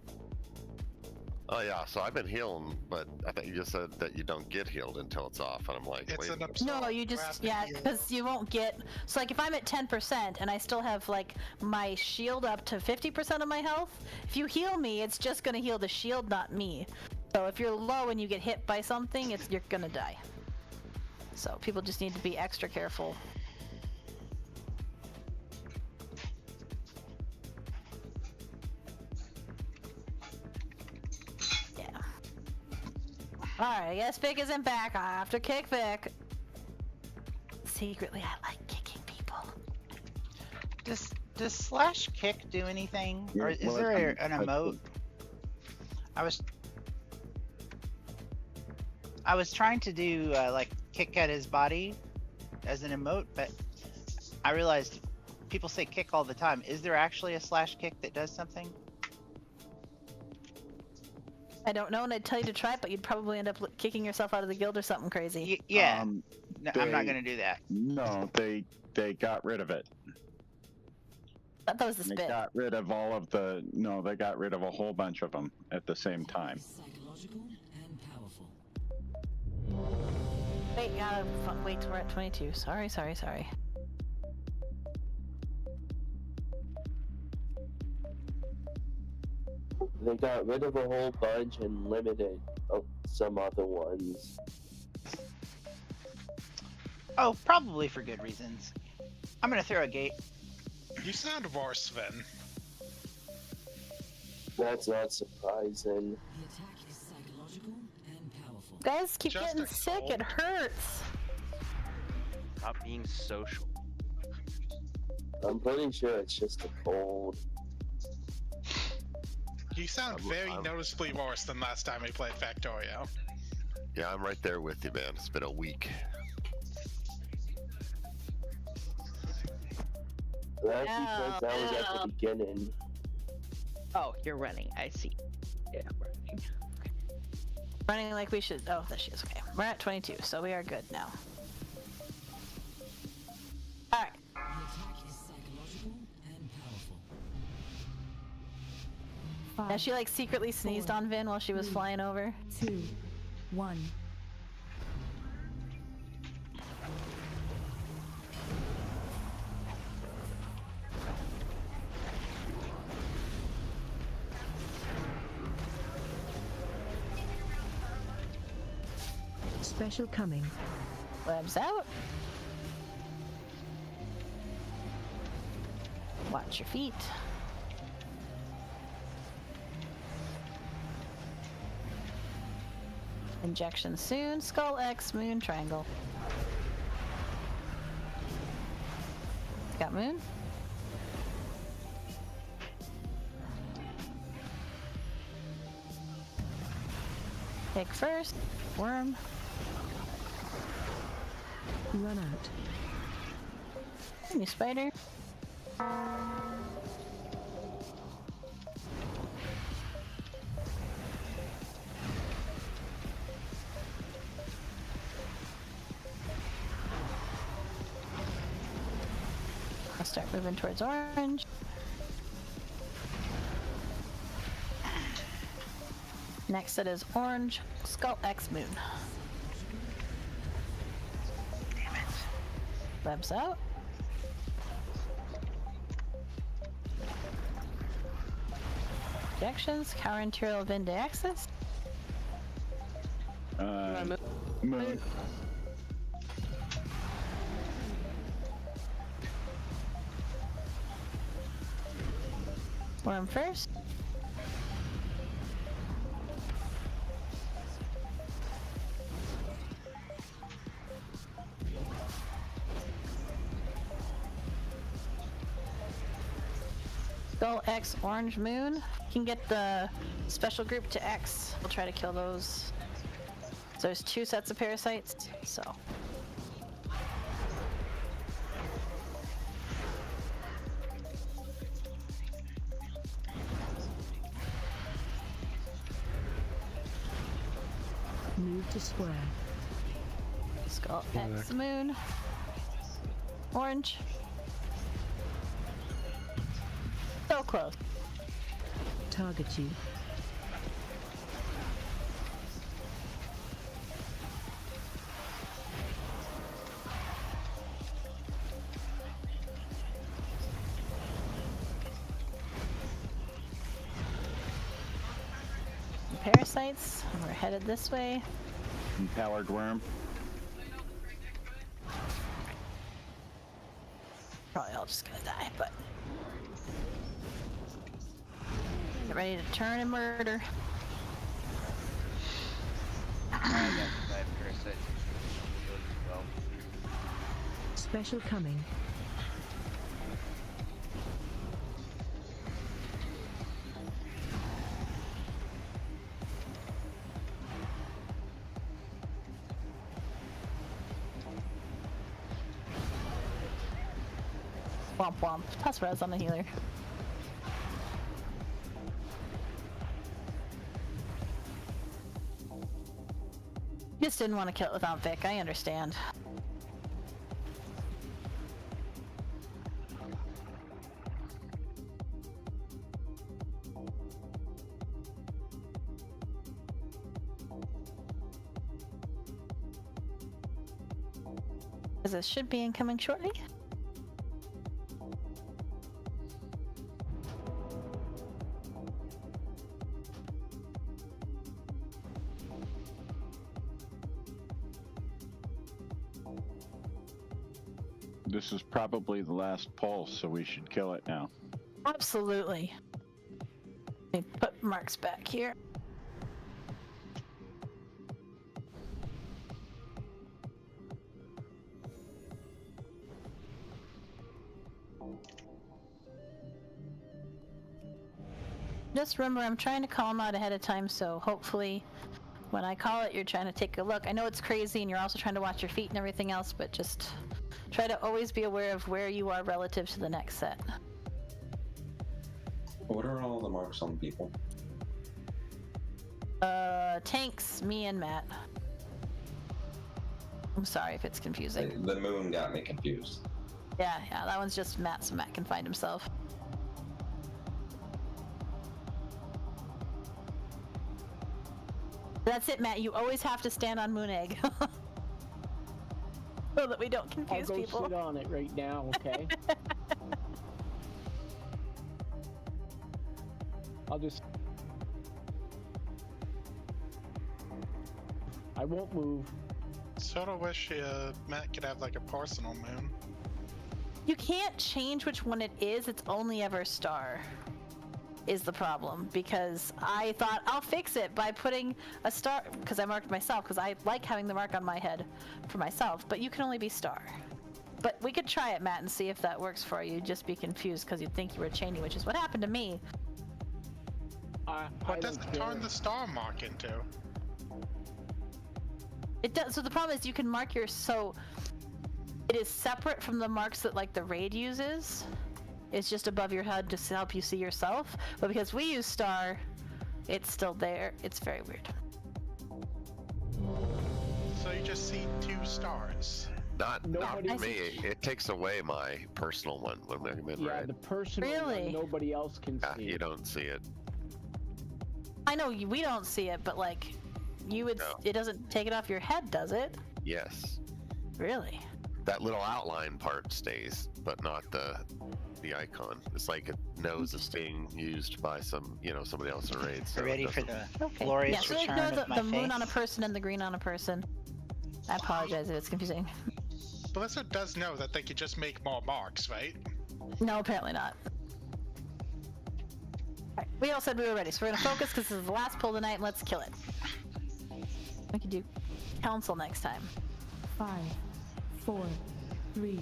Oh yeah, so I've been healing, but I thought you just said that you don't get healed until it's off, and I'm like, It's wait. an absorb. No, you just, rapid yeah, heal. because you won't get, so like if I'm at 10% and I still have like my shield up to 50% of my health, if you heal me, it's just gonna heal the shield, not me. So if you're low and you get hit by something, you're gonna die. So people just need to be extra careful. Yeah. Alright, I guess Vic isn't back. I have to kick Vic. Secretly, I like kicking people. Does slash kick do anything, or is Well, there an emote? I was trying to do like kick at his body as an emote, but I realized people say kick all the time. Is there actually a slash kick that does something? I don't know, and I'd tell you to try it, but you'd probably end up kicking yourself out of the guild or something crazy. Yeah. No, I'm not gonna do that. No, they got rid of it. I thought that was the They spit. got rid of all of the. No, they got rid of a whole bunch of them at the same time. Psychological and powerful. Wait, wait, we're at 22. Sorry. They got rid of a whole bunch and limited some other ones. Oh, probably for good reasons. I'm gonna throw a gate. You sound worse, Sven. That's not surprising. The attack is psychological and powerful. Guys keep Just getting a sick, cold. it hurts. Stop being social. I'm pretty sure it's just a cold. You sound very noticeably worse than last time we played Factorio. Yeah, I'm right there with you, man. It's been a week. That's because that was at the beginning. Oh, you're running. I see. Yeah, running. Running like we should. Oh, there she is. Okay. We're at 22, so we are good now. Alright. The attack is psychological and powerful. Now she like secretly sneezed on Vin while she was flying over. 2, 1. Special coming. Webs out. Watch your feet. Injection soon. Skull X, Moon, Triangle. Got Moon. Pick first. Worm. Run out. New spider. I'll start moving towards orange. Next it is orange, Skull X Moon. Damn it. Webs out. Projections, counter interior Vin to access. Moon. Worm first. Skull X Orange Moon. You can get the special group to X. We'll try to kill those. So there's 2 sets of parasites, so. Move to square. Skull X Moon. Orange. So close. Target you. Parasites. We're headed this way. Empowered worm. Probably all just gonna die, but. Get ready to turn and murder. I got 5 parasites. Well, Special coming. Womp womp. Toss res on the healer. Just didn't want to kill it without Vic, I understand. As this should be incoming shortly. This is probably the last pulse, so we should kill it now. Absolutely. Let me put marks back here. Just remember, I'm trying to call them out ahead of time, so hopefully when I call it, you're trying to take a look. I know it's crazy, and you're also trying to watch your feet and everything else, but just try to always be aware of where you are relative to the next set. What are all the marks on people? Tanks, me and Matt. I'm sorry if it's confusing. The moon got me confused. Yeah, that one's just Matt, so Matt can find himself. That's it, Matt. You always have to stand on Moon Egg. So that we don't confuse I'll go people. sit on it right now, okay? I'll just... I won't move. Sort of wish Matt could have like a personal moon. You can't change which one it is. It's only ever star. Is the problem, because I thought I'll fix it by putting a star, because I marked myself, because I like having the mark on my head for myself, but you can only be star. But we could try it, Matt, and see if that works for you. Just be confused because you'd think you were chaining, which is what happened to me. What does it turn the star mark into? It does. So the problem is you can mark your, so it is separate from the marks that like the raid uses. It's just above your head to help you see yourself. But because we use star, it's still there. It's very weird. So you just see 2 stars. Not for me. It takes away my personal one when I'm in Yeah, red. the personal one nobody else can see. You don't see it. I know we don't see it, but like, you would. No. It doesn't take it off your head, does it? Yes. Really? That little outline part stays, but not the icon. It's like it knows it's being used by somebody else in raid. So Ready for the Okay. glorious Yeah, so return ignore of my the moon faith? on a person and the green on a person. I apologize if it's confusing. Blizzard does know that they could just make more marks, right? No, apparently not. Alright, we all said we were ready, so we're gonna focus because this is the last pull tonight, and let's kill it. We can do council next time. 5, 4, 3,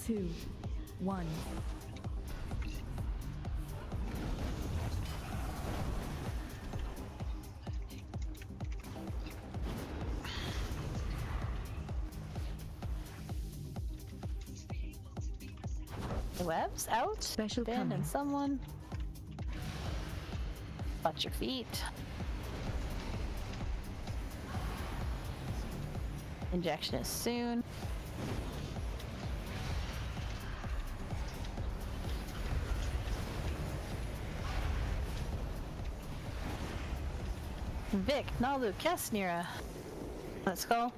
2, 1. The web's out. Special Ben coming. and someone. Watch your feet. Injection is soon. Vic, Nalu, Kesnira. Let's go.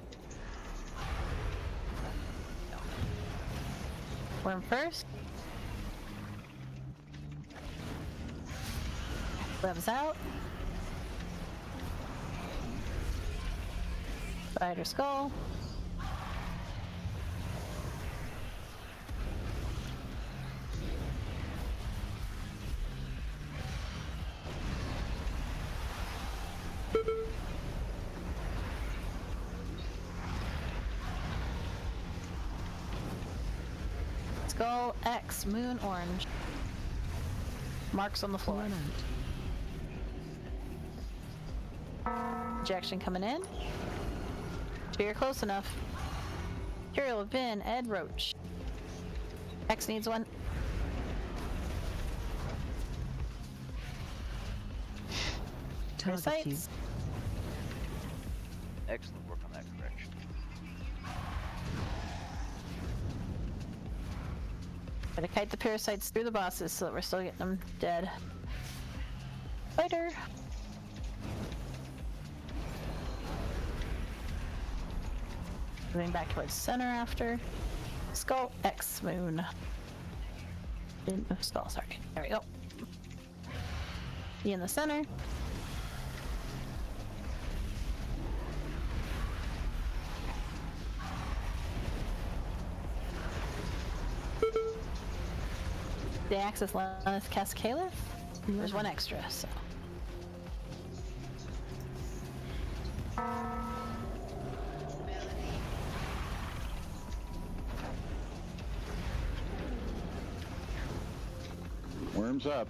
Worm first. Web's out. Spider skull. Skull X moon orange. Marks on the floor. Injection coming in. Spear close enough. Curial have been Ed Roach. X needs one. Target you. Sights. Excellent work on that correction. Gotta kite the parasites through the bosses so that we're still getting them dead. Fighter. Moving back towards center after. Skull X moon. Didn't move skull, sorry. There we go. Be in the center. The Axis Lenneth cast Kela. There's one extra, so. Worms up.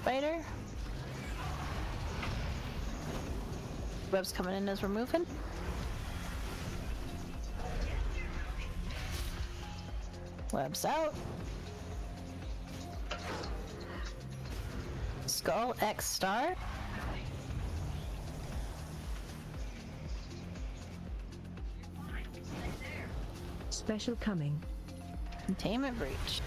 spider. Web's coming in as we're moving. Web's out. Skull X star. Special coming. Containment breach.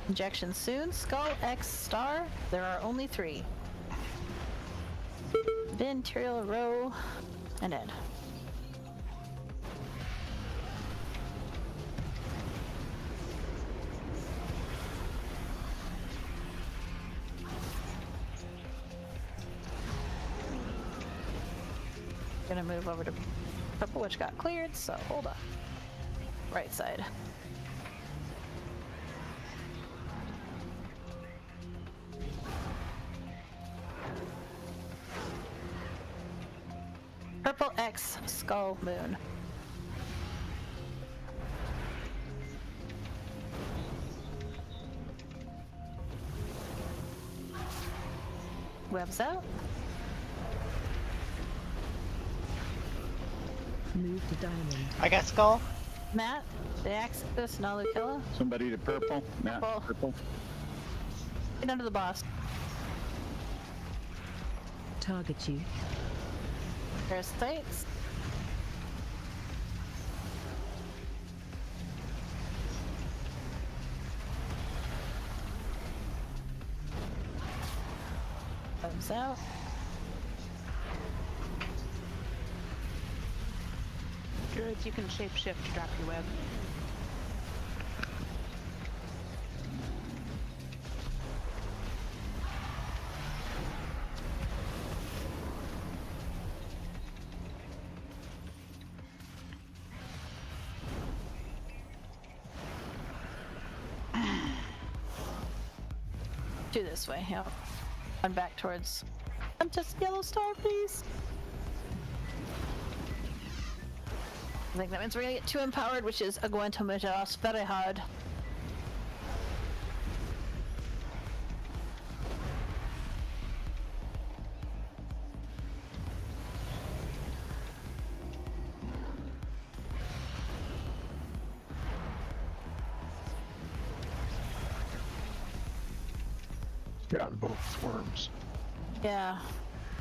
Injection soon. Skull X star. There are only 3. Bin, Tyrael, Row, and Ed. Gonna move over to purple, which got cleared, so hold up. Right side. Purple X Skull Moon. Webs out. Move to diamond. I got skull. Matt, the Axis, Nalu Kela. Somebody to purple. Matt, purple. Get under the boss. Target you. Parasites. Thumbs out. Druids, you can shapeshift to drop your web. Do this way, yep. Run back towards. I'm just yellow star, please. I think that means we're gonna get 2 empowered, which is going to make us very hard. Yeah, both worms. Yeah.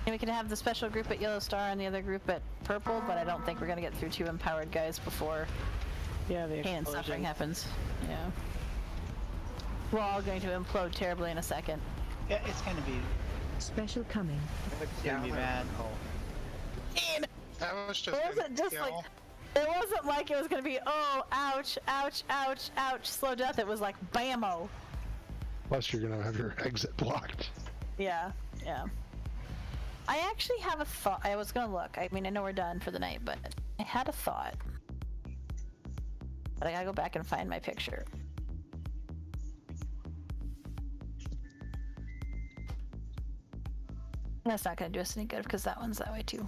And we can have the special group at Yellow Star and the other group at Purple, but I don't think we're gonna get through 2 empowered guys before the pain and suffering happens. Yeah. We're all going to implode terribly in a second. Yeah, it's gonna be. Special coming. It's gonna be bad. Damn it! That was just. It wasn't just like. It wasn't like it was gonna be, oh, ouch, ouch, ouch, ouch, slow death. It was like, bammo. Plus, you're gonna have your exit blocked. Yeah, yeah. I actually have a thought. I was gonna look. I mean, I know we're done for the night, but I had a thought. But I gotta go back and find my picture. That's not gonna do us any good because that one's that way too.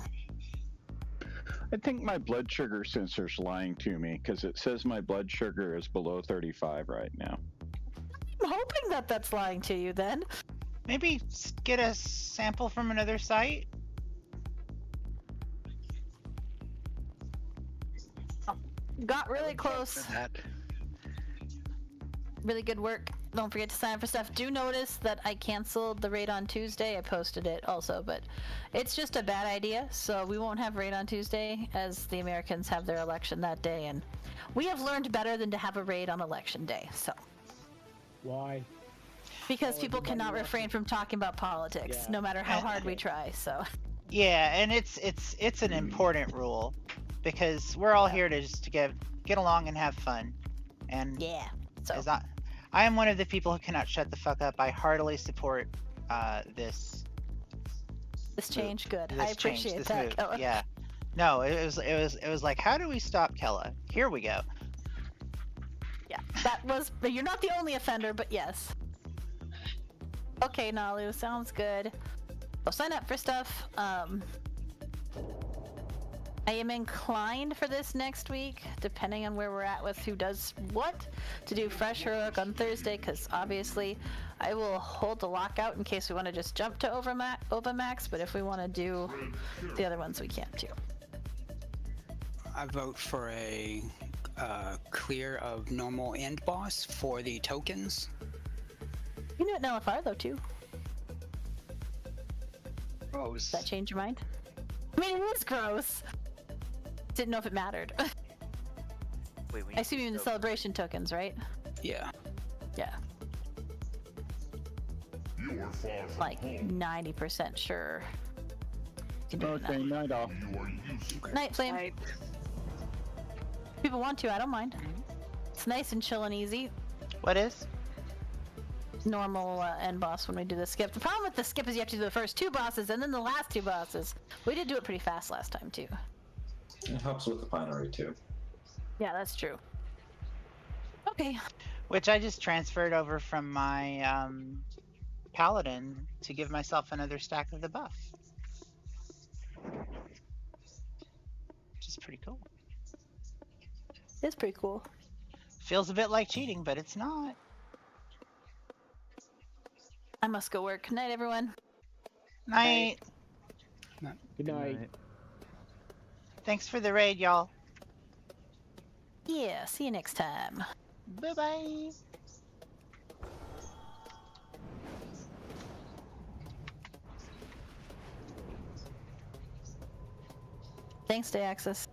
I think my blood sugar sensor's lying to me because it says my blood sugar is below 35 right now. I'm hoping that that's lying to you then. Maybe get a sample from another site. Got really close. Really good work. Don't forget to sign up for stuff. Do notice that I canceled the raid on Tuesday. I posted it also, but it's just a bad idea. So we won't have raid on Tuesday as the Americans have their election that day, and we have learned better than to have a raid on election day. So. Why? Because people cannot refrain from talking about politics, no matter how hard we try. So. Yeah, and it's an important rule because we're all here to just to get along and have fun. And yeah, so as I am one of the people who cannot shut the fuck up. I heartily support this change. Good. This I appreciate change, that. Kela. Yeah. No, it was like, how do we stop Kela? Here we go. Yeah, that was. You're not the only offender, but yes. Okay, Nalu, sounds good. Well, sign up for stuff. I am inclined for this next week, depending on where we're at with who does what, to do fresh heroic on Thursday, because obviously I will hold the lockout in case we want to just jump to Ovamax, but if we want to do the other ones, we can too. I vote for a clear of normal end boss for the tokens. You can do it in LFR though too. Gross. Does that change your mind? I mean, it is gross. Didn't know if it mattered. Wait, I assume you mean the celebration tokens, right? Yeah. Yeah. You are far from Like home. 90% sure. You can do it Okay, now. night off. You are useless. Night, Flame. People want to, I don't mind. It's nice and chill and easy. What is? Normal end boss when we do the skip. The problem with the skip is you have to do the first 2 bosses and then the last 2 bosses. We did do it pretty fast last time too. It helps with the binary too. Yeah, that's true. Okay. Which I just transferred over from my paladin to give myself another stack of the buff. Which is pretty cool. It's pretty cool. Feels a bit like cheating, but it's not. I must go work. Night, everyone. Night. Good night. Thanks for the raid, y'all. Yeah, see you next time. Bye-bye. Thanks, Day Access.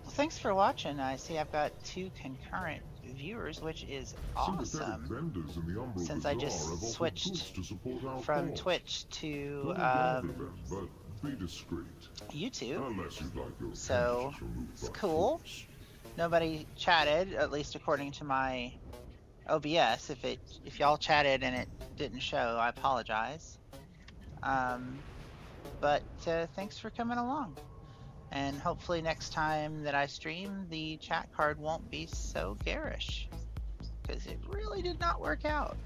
Well, thanks for watching. I see I've got 2 concurrent viewers, which is awesome. Since I just switched from Twitch to YouTube, so it's cool. Nobody chatted, at least according to my OBS. If y'all chatted and it didn't show, I apologize. But thanks for coming along. And hopefully next time that I stream, the chat card won't be so garish. Because it really did not work out.